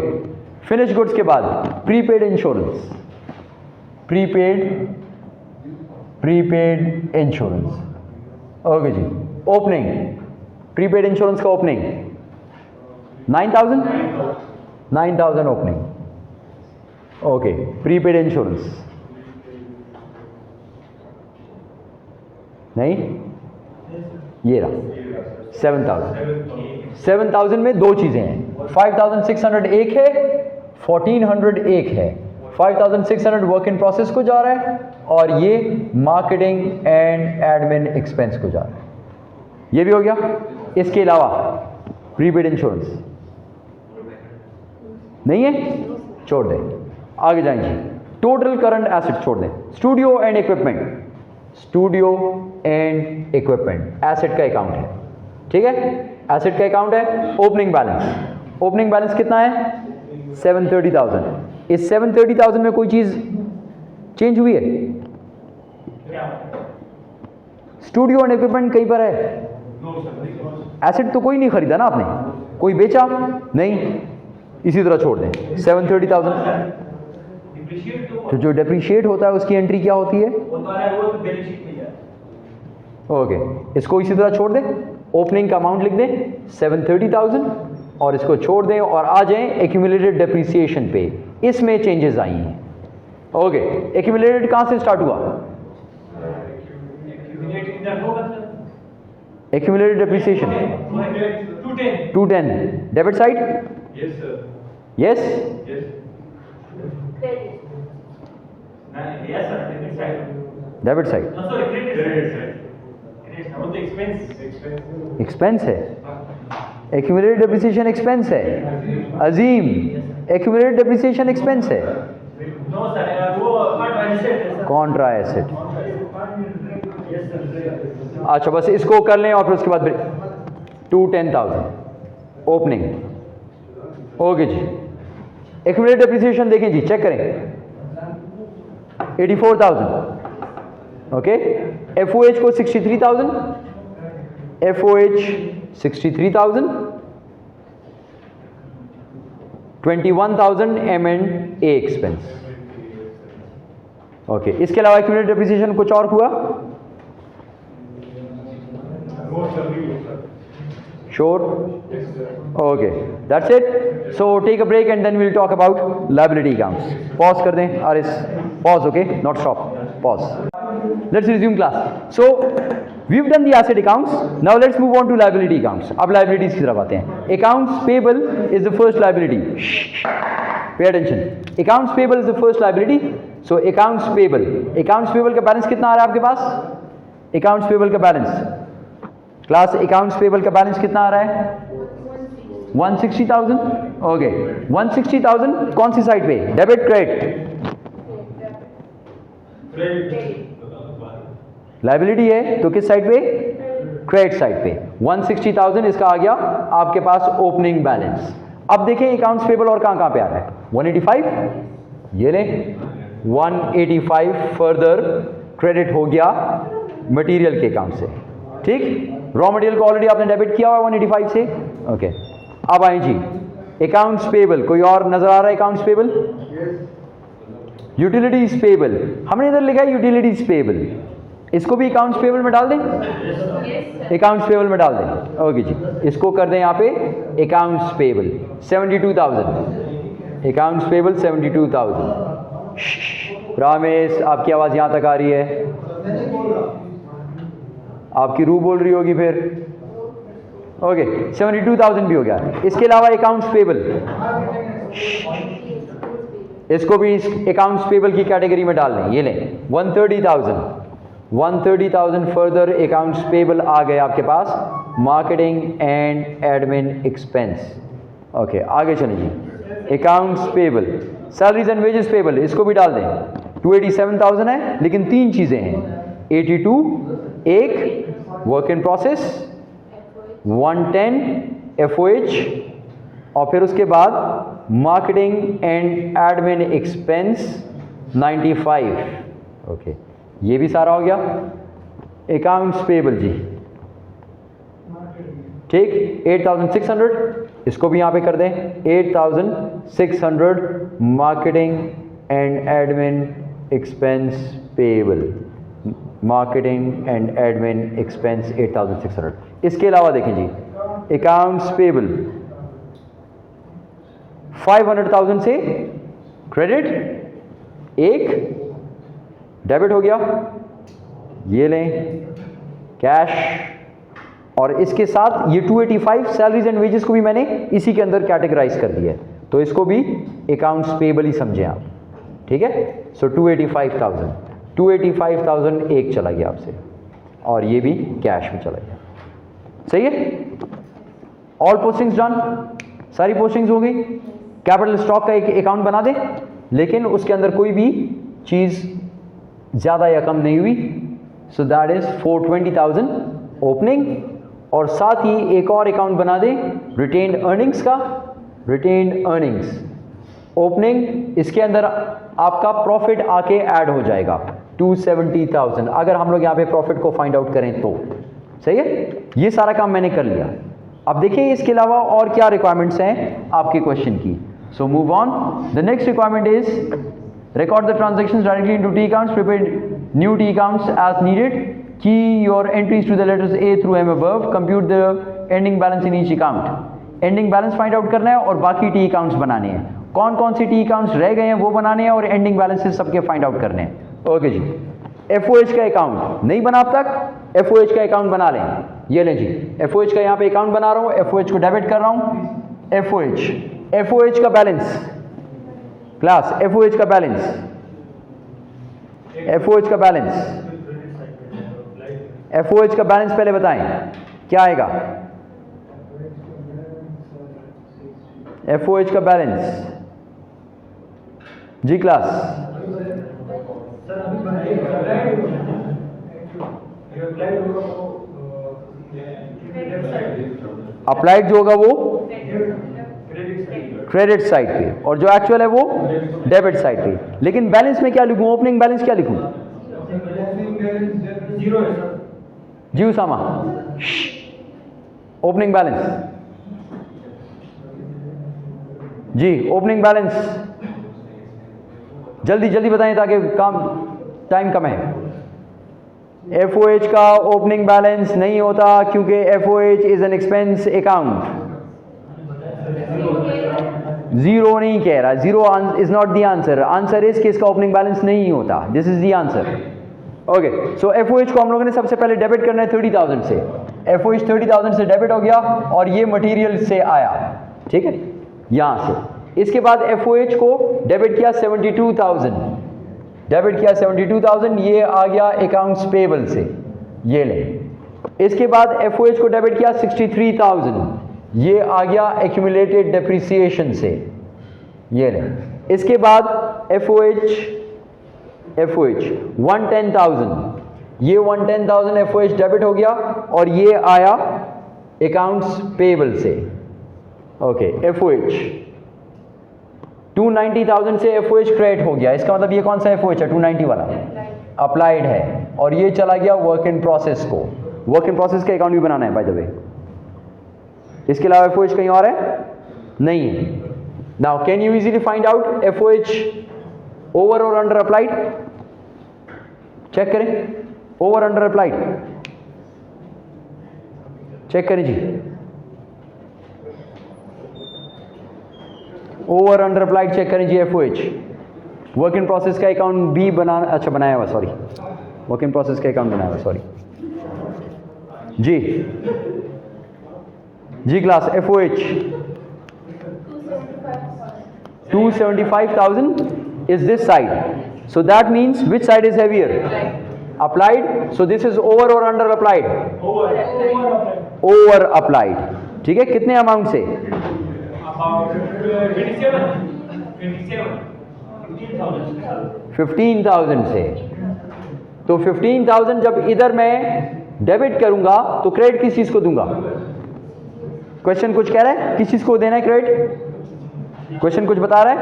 फिनिश गुड्स के बाद prepaid insurance, prepaid insurance. Okay जी, ओपनिंग प्रीपेड इंश्योरेंस का opening 9,000 opening. Okay, prepaid insurance नहीं, ये रहा 7,000 में दो चीज़ें हैं, 5,600 एक है, 1,400 एक है। 5,600 वर्क इन प्रोसेस को जा रहा है और ये मार्केटिंग एंड एडमिन एक्सपेंस को जा रहा है। ये भी हो गया। इसके अलावा प्रीपेड इंश्योरेंस नहीं है, छोड़ दें। आगे जाएंगे, टोटल करंट एसेट छोड़ दें। Studio and equipment, studio and equipment asset का अकाउंट है, ठीक है। एसेट का अकाउंट है। ओपनिंग बैलेंस, ओपनिंग बैलेंस कितना है? 730,000। इस 730,000 में कोई चीज चेंज हुई है? स्टूडियो एंड इक्विपमेंट कहीं पर है? एसेट तो कोई नहीं खरीदा ना आपने, कोई बेचा नहीं, इसी तरह छोड़ दें। 730,000 तो जो डेप्रीशिएट होता है उसकी एंट्री क्या होती है? ओके, इसको इसी तरह छोड़ दें। ओपनिंग का अमाउंट लिख दें 730,000 और इसको छोड़ दें और आ जाएं एक्यूमुलेटेड डेप्रीसिएशन पे। इसमें चेंजेस आई हैं। ओके, एक्यूमुलेटेड कहां से स्टार्ट हुआ? Accumulated depreciation 210 debit side. Yes, debit side expense है। एक्यूमुलेटेड डेप्रिसिएशन एक्सपेंस है। अजीम, एक्यूमुलेटेड डेप्रिसिएशन एक्सपेंस है। Contra asset. अच्छा, बस इसको कर लें और फिर उसके बाद 210,000 ओपनिंग। ओके जी, एक्यूमुलेटेड डेप्रिसिएशन देखें जी, चेक करें 84,000। ओके, FOH को 63,000, FOH 63,000, 21,000 M&A एक्सपेंस। ओके, इसके अलावा एक्यूमुलेटेड डेप्रिसिएशन कुछ और हुआ? Sure? Okay, that's it. So take a break and then we'll talk about liability accounts. Pause कर दें, Aris. Pause, okay? Not stop. Pause. Let's resume class. So we've done the asset accounts. Now let's move on to liability accounts. अब liabilities की तरफ आते हैं. Accounts payable is the first liability. Pay attention. Accounts payable is the first liability. So accounts payable. Accounts payable का balance कितना आ रहा है आपके पास? Accounts payable का balance. क्लास अकाउंट्स पेबल का बैलेंस कितना आ रहा है? 160,000। ओके 160,000 कौन सी साइड पे, डेबिट क्रेडिट, लाइबिलिटी है तो किस साइड पे, क्रेडिट साइड पे। 160,000 इसका आ गया आपके पास ओपनिंग बैलेंस। अब देखें अकाउंट्स पेबल और कहां पे आ रहा है, 185, ये ले 185 फर्दर क्रेडिट हो गया मटेरियल के अकाउंट से, ठीक। रॉ मटेरियल को ऑलरेडी आपने डेबिट किया हुआ 185 से, ओके। अब आए जी अकाउंट्स पेबल, कोई और नजर आ रहा है अकाउंट्स पेबल, यूटिलिटीज पेबल, हमने इधर लिखा है यूटिलिटीज पेबल, इसको भी अकाउंट्स पेबल में डाल दें, अकाउंट्स पेबल में डाल दें, ओके जी। इसको कर दें यहाँ पे accounts payable 72,000, accounts payable 72,000। Ramesh आपकी आवाज़ यहाँ तक आ रही है, आपकी रूह बोल रही होगी फिर, ओके 72,000 भी हो गया। इसके अलावा अकाउंट्स पेबल, इसको भी अकाउंट्स पेबल की कैटेगरी में डाल लें, ये लें 130,000 फर्दर अकाउंट्स पेबल आ गए आपके पास, marketing and admin expense, okay. आगे चलें जी, accounts payable, salaries and wages payable, इसको भी डाल दें 287,000 है, लेकिन तीन चीज़ें हैं, 82 एक वर्क इन प्रोसेस, 110 FOH, और फिर उसके बाद marketing and admin expense 95, okay. ये भी सारा हो गया अकाउंट्स पेबल जी, ठीक। 8,600 इसको भी यहाँ पे कर दें, 8,600 marketing and admin expense payable, marketing and admin expense 8,600। इसके अलावा देखें जी अकाउंट्स पेबल 500,000 से क्रेडिट, एक डेबिट हो गया, ये लें कैश, और इसके साथ ये 285 सैलरीज एंड वेजेस को भी मैंने इसी के अंदर कैटेगराइज कर दिया है, तो इसको भी अकाउंट्स पेबल ही समझें आप, ठीक है। सो 285,000 एक चला गया आपसे, और ये भी कैश में चला गया, सही है। ऑल पोस्टिंग्स डन, सारी पोस्टिंग्स हो गई। कैपिटल स्टॉक का एक अकाउंट बना दें, लेकिन उसके अंदर कोई भी चीज़ ज़्यादा या कम नहीं हुई, सो दैट इज़ 420,000 ओपनिंग, और साथ ही एक और अकाउंट बना दें रिटेन्ड अर्निंग्स का, रिटेन्ड अर्निंग्स ओपनिंग, इसके अंदर आपका प्रॉफिट आके ऐड हो जाएगा 270,000, अगर हम लोग यहाँ पे प्रॉफिट को फाइंड आउट करें तो, सही है। ये सारा काम मैंने कर लिया। अब देखिए इसके अलावा और क्या रिक्वायरमेंट्स हैं आपके क्वेश्चन की। So move on, the next requirement is record the transactions directly into T accounts, prepare new T accounts as needed, key your entries to the letters A through M above, compute the ending balance in each account. Ending balance find out करना है और बाकी T accounts बनाने हैं, कौन कौन सी T accounts रह गए हैं वो बनाने हैं, और ending balances सबके find out करने हैं, ओके जी। FOH का अकाउंट नहीं बना अब तक, FOH का अकाउंट बना लें, ये लें जी, FOH का यहाँ पे अकाउंट बना रहा हूँ, FOH को डेबिट कर रहा हूँ, FOH का बैलेंस क्लास, FOH का बैलेंस, FOH का बैलेंस, FOH का बैलेंस पहले बताएं क्या आएगा, FOH का बैलेंस जी क्लास, अप्लाइड जो होगा वो क्रेडिट साइड पे, और जो एक्चुअल है वो डेबिट साइड पे। लेकिन बैलेंस में क्या लिखूं, ओपनिंग बैलेंस क्या लिखूं, जी उसामा, ओपनिंग बैलेंस जी, ओपनिंग बैलेंस जल्दी जल्दी बताएं ताकि काम टाइम कम है। FOH का ओपनिंग बैलेंस नहीं होता क्योंकि FOH is an expense account, zero नहीं कह रहा, zero is not the answer, answer is कि इसका ओपनिंग बैलेंस नहीं होता, this is the answer, okay. So FOH को हम लोगों ने सबसे पहले डेबिट करना है 30,000 से, FOH 30,000 से डेबिट हो गया, और ये मटेरियल से आया, ठीक है, यहां से। इसके बाद FOH को डेबिट किया 72,000, डेबिट किया 72,000, ये आ गया अकाउंट्स पेबल से, ये ले। इसके बाद FOH को डेबिट किया 63,000, ये आ गया एक्यूमुलेटेड डेप्रिसिएशन से, ये ले। इसके बाद FOH 110,000, ये 110,000 FOH डेबिट हो गया और ये आया अकाउंट्स पेबल से। ओके, FOH 290,000 से FOH क्रेडिट हो गया, इसका मतलब ये कौन सा FOH है? 290 वाला अप्लाइड है, और ये चला गया वर्क इन प्रोसेस को। वर्क इन प्रोसेस का अकाउंट भी बनाना है बाय द वे। इसके अलावा FOH कहीं और है? नहीं है। Now can you easily find out FOH over और अंडर अप्लाइड? चेक करें, ओवर अंडर अप्लाइड चेक करें जी। ओवर अंडर अप्लाइड चेक करें जी। FOH वर्क इन प्रोसेस का अकाउंट भी बनाना, अच्छा बनाया हुआ, सॉरी, वर्क इन प्रोसेस का अकाउंट बनाया हुआ, सॉरी जी। जी class, FOH 275,000 is this side, so that means which side is heavier? Applied. So this is over or under applied? Over applied. ठीक है, कितने अमाउंट से? About 15,000 से। तो 15,000 जब इधर मैं डेबिट करूंगा तो क्रेडिट किस चीज को दूंगा? क्वेश्चन कुछ कह रहा है किस चीज को देना है क्रेडिट? क्वेश्चन कुछ बता रहा है?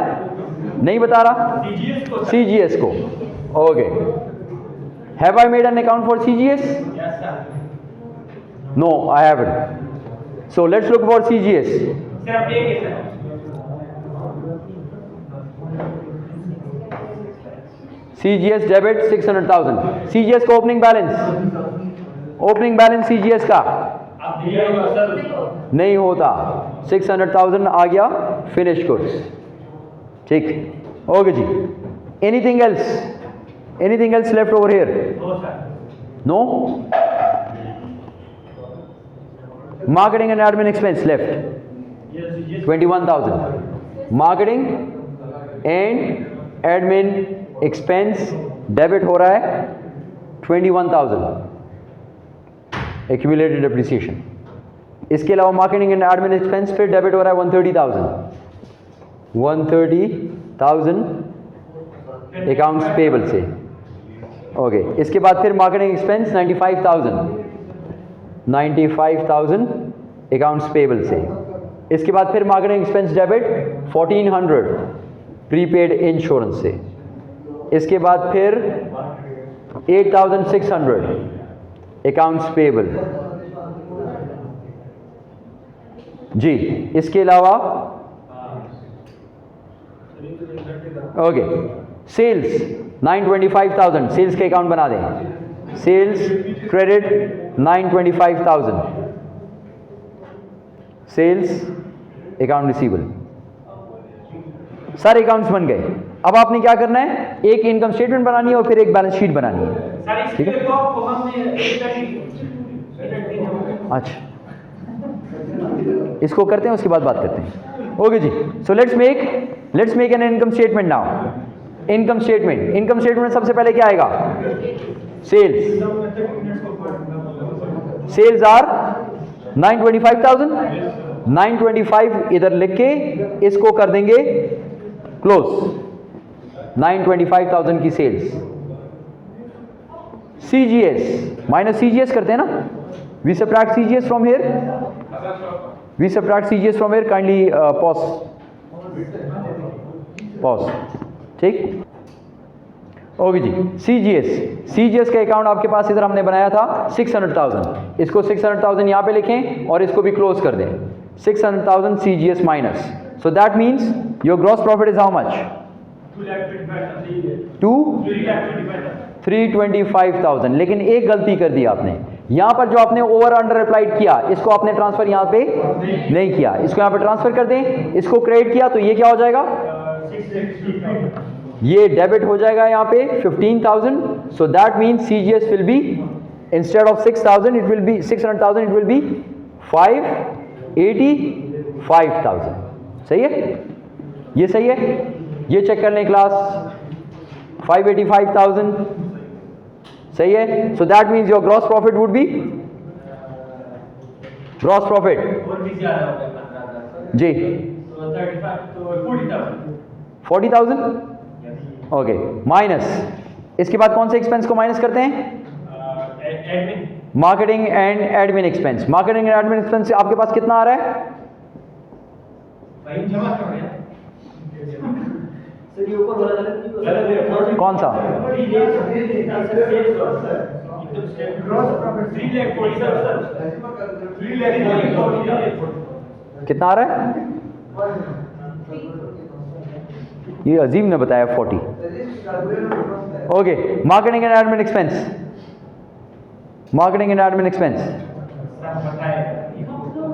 नहीं बता रहा? CGS को। Okay, have I made an account for CGS? No, I haven't. So let's look for CGS। CGS debit 600,000। CGS का ओपनिंग बैलेंस CGS का नहीं होता। 600,000 आ गया फिनिश गुड्स। ठीक, ओके जी। Anything else left over here? No. Marketing and admin expense left 21,000। Marketing and admin expense debit हो रहा है 21,000 एक्यूमुलेटेड डेप्रिसिएशन। इसके अलावा मार्केटिंग एंड एडमिन एक्सपेंस फिर डेबिट हो रहा है 130,000 अकाउंट्स पेबल से। ओके, इसके बाद फिर मार्केटिंग एक्सपेंस 95,000 अकाउंट्स पेबल से। इसके बाद फिर marketing expense debit 1,400 prepaid insurance से। इसके बाद फिर 8,600 अकाउंट्स पेबल जी। इसके अलावा ओके, सेल्स 925,000 सेल्स के अकाउंट बना दें। Sales credit 925,000 sales account receivable. सारे अकाउंट्स बन गए। अब आपने क्या करना है? एक इनकम स्टेटमेंट बनानी है और फिर एक बैलेंस शीट बनानी है। ठीक है, अच्छा, इसको करते हैं उसके बाद बात करते हैं। ओके जी, so let's make an income statement now. Income statement में सबसे पहले क्या आएगा? Sales are 925,000। 925 इधर लिख के इसको कर देंगे क्लोज। 925,000 की सेल्स। CGS माइनस CGS करते हैं ना? We subtract CGS from here. Kindly pause. ठीक, ओके जी। CGS का अकाउंट आपके पास इधर हमने बनाया था 600,000। इसको 600,000 यहाँ पे लिखें और इसको भी क्लोज कर दें। 600,000 CGS minus, so that means your gross profit is how much? 325,000। लेकिन एक गलती कर दी आपने यहां पर, जो आपने ओवर अंडर अप्लाइड किया इसको आपने ट्रांसफर यहां पे नहीं किया। इसको यहां पे ट्रांसफर कर दें। इसको क्रेडिट किया तो ये क्या हो जाएगा? ये डेबिट हो जाएगा यहां पे 15,000। So that means CGS will be instead of 6,000 it will be 600,000 it will be 585,000। सही है? ये सही है? ये चेक कर लें क्लास। 585,000 सही है? So that means your gross profit would be gross profit और भी ज्यादा हो गया 15,000 जी तो 35 तो 40,000 40,000 ओके माइनस इसके बाद कौन से एक्सपेंस को माइनस करते हैं admin marketing and admin expense marketing and admin expense से आपके पास कितना आ रहा है भाई जमा क्यों है सर ये ऊपर वाला गलत है कौन सा 3,40,000 कितना आ रहा है ये अजीम ने बताया 40 okay marketing and admin expense marketing and admin expense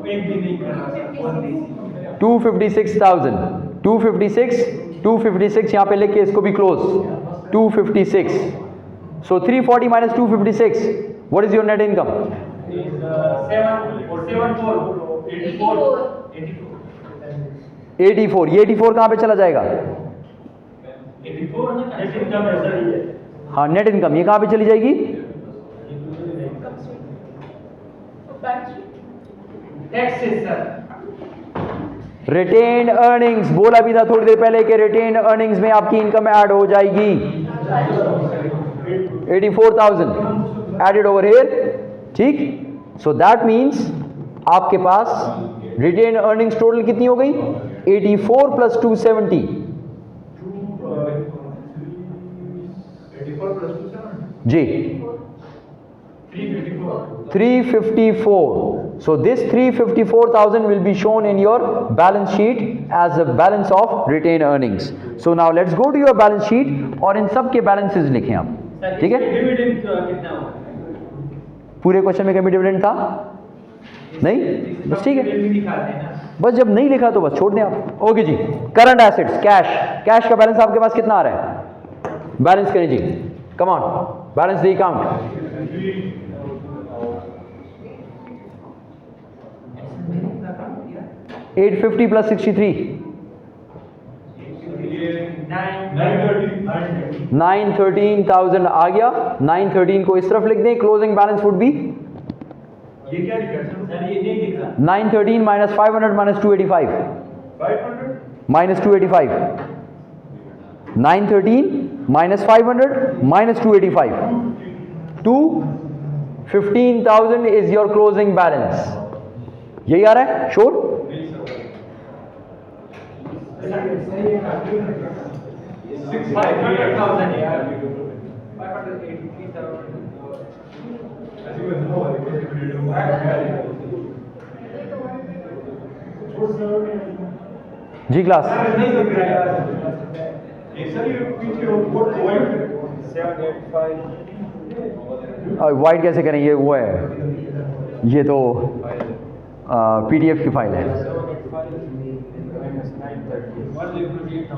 एक भी नहीं कर रहा 256,000 256 यहाँ पे लिख के इसको भी close 256 so 340 minus 256 what is your net income 84 ये 84 कहाँ पे चला जाएगा हाँ नेट इनकम ये कहाँ पे चली जाएगी रिटेन्ड अर्निंग्स बोला भी था थोड़ी देर पहले कि रिटेन्ड अर्निंग्स में आपकी इनकम ऐड हो जाएगी 84,000 एडेड ओवर हियर ठीक सो दैट मींस आपके पास रिटेन्ड अर्निंग्स टोटल कितनी हो गई 84 plus 270 ji 354 so this 354,000 will be shown in your balance sheet as a balance of retained earnings so now let's go to your balance sheet और इन सब के balances लिखें आप ठीक है डिविडेंड कितना होगा पूरे क्वेश्चन में कभी डिविडेंड था नहीं बस ठीक है दिखाते हैं ना बस जब नहीं लिखा तो बस छोड़ दें आप ओके जी करंट एसेट्स कैश का बैलेंस आपके पास कितना आ रहा है बैलेंस करें जी come on balance the account 850 plus 63 913,000 आ गया 913 को इस तरफ लिख दें क्लोजिंग बैलेंस वुड बी ये क्या लिखा है सर ये नहीं दिख रहा 913 minus 500 minus 285 500 minus 285 913 minus 500 minus 285 215,000 is your closing balance यही आ रहा है श्योर 500,000 यार 583,000 जी क्लास नहीं दिख रहा यार सर ये पीछे रिपोर्ट पॉइंट 785 वाइट कैसे करें ये वो है ये तो पीडीएफ की फाइल है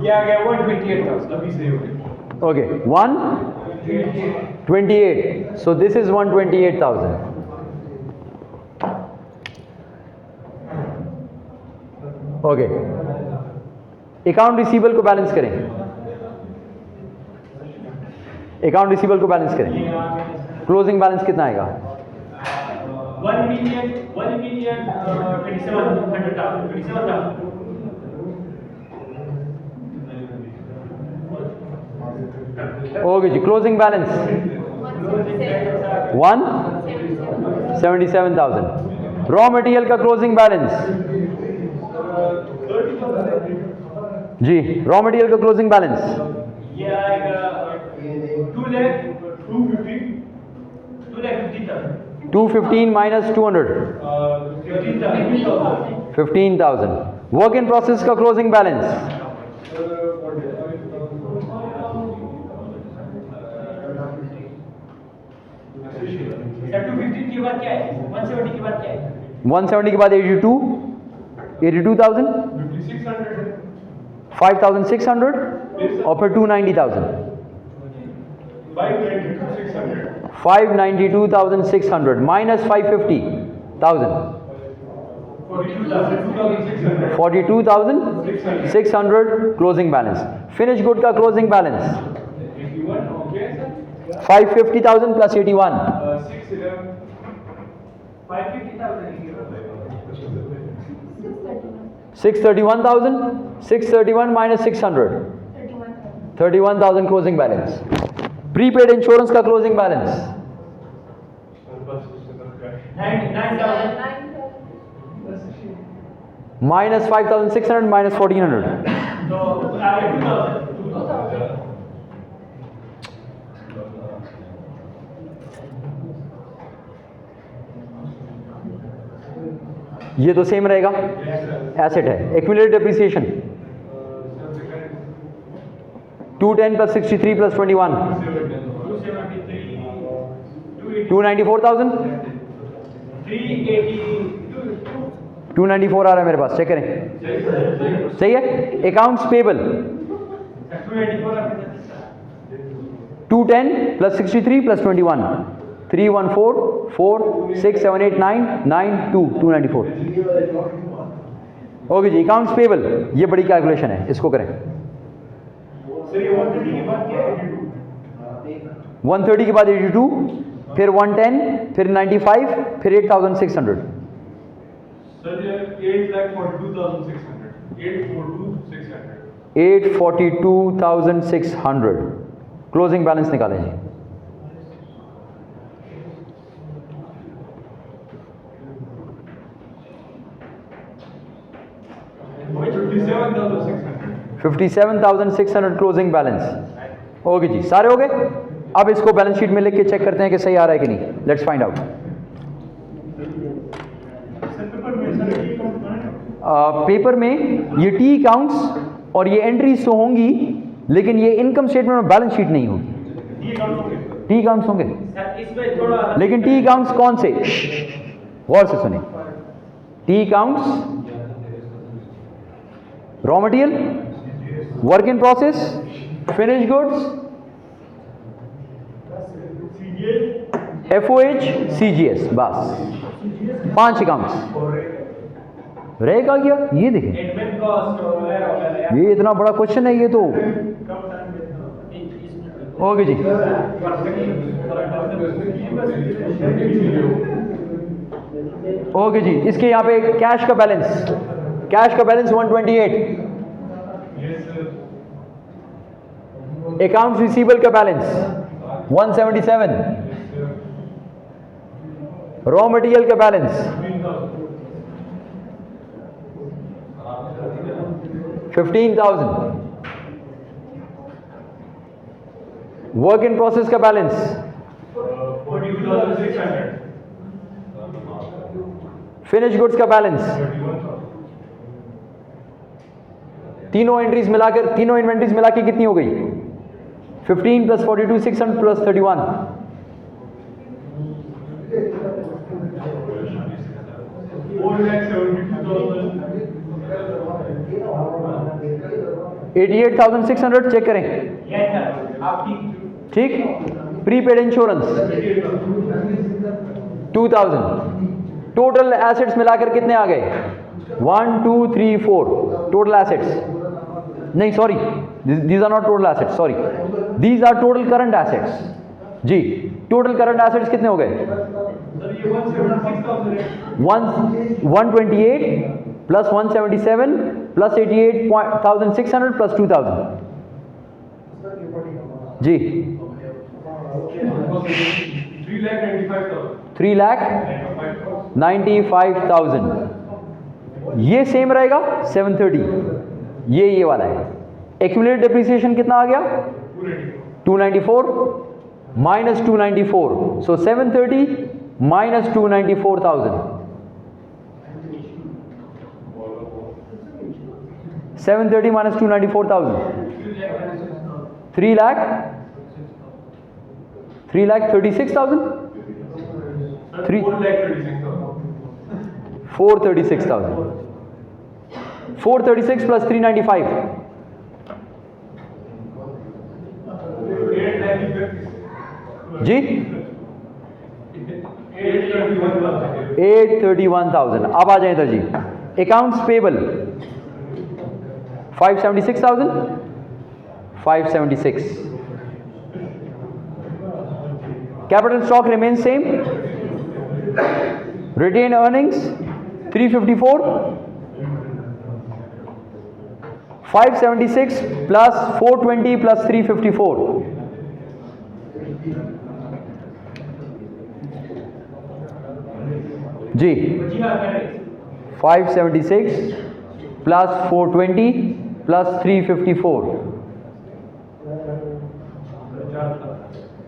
ये आ गया 128,000 अभी से हो गया okay 128 so this is 128,000 okay account receivable को बैलेंस करें अकाउंट रिसीवेबल को बैलेंस करें क्लोजिंग बैलेंस कितना आएगा 1,27,000 ओके जी क्लोजिंग बैलेंस 177,000 रॉ मटेरियल का क्लोजिंग बैलेंस जी रॉ मटेरियल का क्लोजिंग बैलेंस ये आएगा 215 माइनस 200 15,000 वर्क इन प्रोसेस का क्लोजिंग बैलेंस 215 के बाद क्या है 170 के बाद क्या है 170 के बाद 82 82,000 5,600 और फिर 290,000 592,600 minus 550,000 42,600 closing balance finish good का closing balance 550,000 plus 81 550,000 631,000. 631 minus 600. 31,000 closing balance. Prepaid insurance का closing balance. 9,000. Minus 5,600 minus 1,400. So 2,000. ये तो सेम रहेगा, एसेट है. Accumulated depreciation 210 plus 63 plus 21. 294,000. 294 आ रहा है मेरे पास, चेक करें. सही है. Accounts payable 210 plus 63 plus 21. 314 4 6 7 8 9 9 2 294. Okay जी. अकाउंट्स पेबल, ये बड़ी कैलकुलेशन है, इसको करें. सर ये 130 के बाद क्या है? 130 के बाद 82, फिर 110, फिर 95, फिर 8,600. सर ये 8,42,600. 842,600. 842,600. क्लोजिंग बैलेंस निकालें जी. $57,600. 57,600 क्लोजिंग बैलेंस. ओके जी, सारे हो गए. अब इसको बैलेंस शीट में लिख के चेक करते हैं कि सही आ रहा है कि नहीं. Let's find out. पेपर में ये टी अकाउंट्स और ये एंट्रीज तो होंगी, लेकिन ये इनकम स्टेटमेंट और बैलेंस शीट नहीं होगी. टी अकाउंट्स होंगे, इसमें थोड़ा लेकिन टी अकाउंट्स कौन से? गौर से सुने. T accounts raw material, work in process, finish goods, FOH, CGS. बस 5 अकाउंट्स रहेगा क्या? ये देखें, एडमिन कॉस्ट वगैरह ये इतना बड़ा क्वेश्चन है ये तो. ओके जी. ओके जी. इसके यहाँ पे कैश का बैलेंस 128. अकाउंट्स रिसीवेबल का बैलेंस 177. रॉ मटेरियल का बैलेंस 15,000. वर्क इन प्रोसेस का बैलेंस 42,600. फिनिश गुड्स का बैलेंस. तीनों एंट्रीज मिलाकर, तीनों इन्वेंट्रीज मिला के कितनी हो गई? 15 plus 42,600 plus 31. 88,600. चेक करें. ठीक. Prepaid insurance 2,000. टोटल एसेट्स मिलाकर कितने आ गए? 1 2 3 4 टोटल एसेट्स. नहीं, sorry, these are not total assets, sorry, these are total current assets. जी, टोटल करंट एसेट्स कितने हो गए? 128 प्लस 177 प्लस 88,600 प्लस 2,000. जी, 3,95,000. ये सेम रहेगा 730. ये वाला है. एक्यूमुलेटेड डेप्रिसिएशन कितना आ गया? 294 minus 294. So 730 minus 294,000. 730 minus 294,000. 3,36,000. 436,000. 436 plus 395. जी, 831,000. अब आ जाए इधर जी. Accounts payable 576,000. 576. Capital stock remains same. Retained earnings 354. 576 plus 420 plus 354. जी, 576 plus 420 plus 354.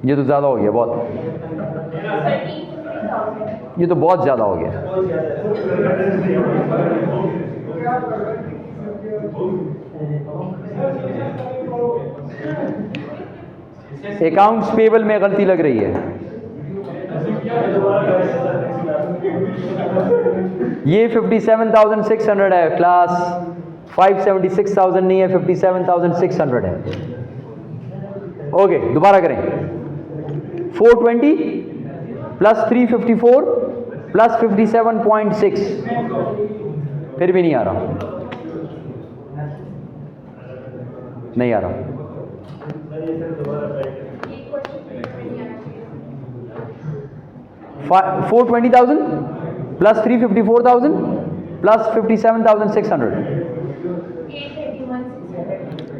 ये तो ज़्यादा हो गया बहुत, ये तो बहुत ज़्यादा हो गया। अकाउंट्स पेबल में गलती लग रही है। ये 57,600 है क्लास, 576,000 नहीं है, 57,600 है। ओके, दोबारा करें। 420 प्लस 354 प्लस 57.6, फिर भी नहीं आ रहा, नहीं आ रहा। 420,000 प्लस 354,000 प्लस 57,600,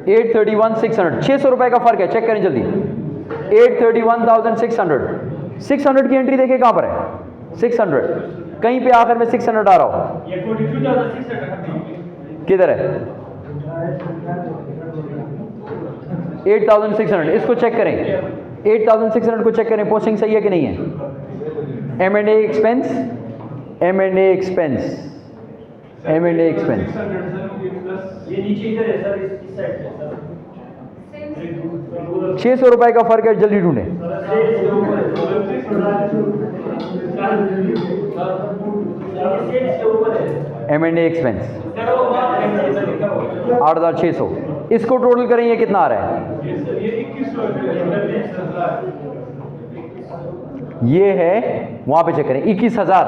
831,600। 600 रुपए का फर्क है, चेक करें जल्दी। 831,600, 600 की एंट्री देखिए कहां पर है। 600 कहीं पे आखिर में 600 आ रहा हो, ये 42,600 किधर है? 8,600, इसको चेक करें। 8,600 को चेक करें, पोस्टिंग सही है कि नहीं है। M&A expense, M&A expense, M&A expense, ये नीचे इधर है सर, इस साइड पे सर। 600 रुपए का फर्क है, जल्दी ढूंढें। M&A एक्सपेंस 8,600, इसको टोटल करें, ये कितना आ रहा है? ये है, वहां पे चेक करें, 21,000।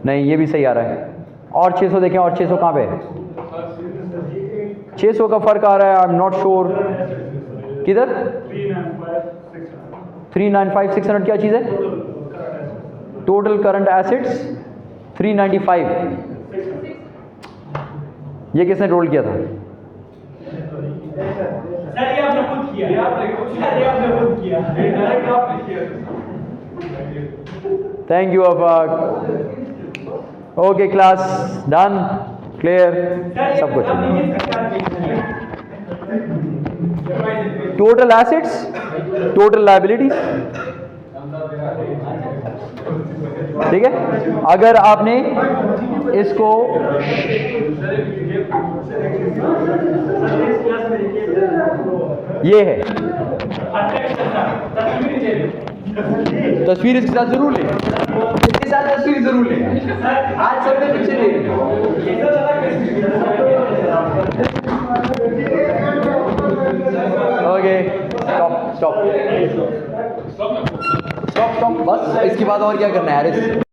नहीं, ये भी सही आ रहा है। और 600 देखें, और 600 कहां पे है? 600 का फर्क आ रहा है, आई एम नॉट श्योर किधर। 395,600 क्या चीज़ है? Total current assets 395। ये किसने टोटल किया था? सर ये आपने खुद किया, ये आपने खुद किया। Thank you Afaq. Okay class done, clear, सब कुछ। टोटल एसेट्स, टोटल लायबिलिटीज, ठीक है। अगर आपने इसको ये है, तस्वीर इसके साथ जरूर लें, इसके साथ तस्वीर जरूर लें। आज सबसे पीछे ले okay, stop stop stop stop, बस इसके बाद और क्या करना है यार।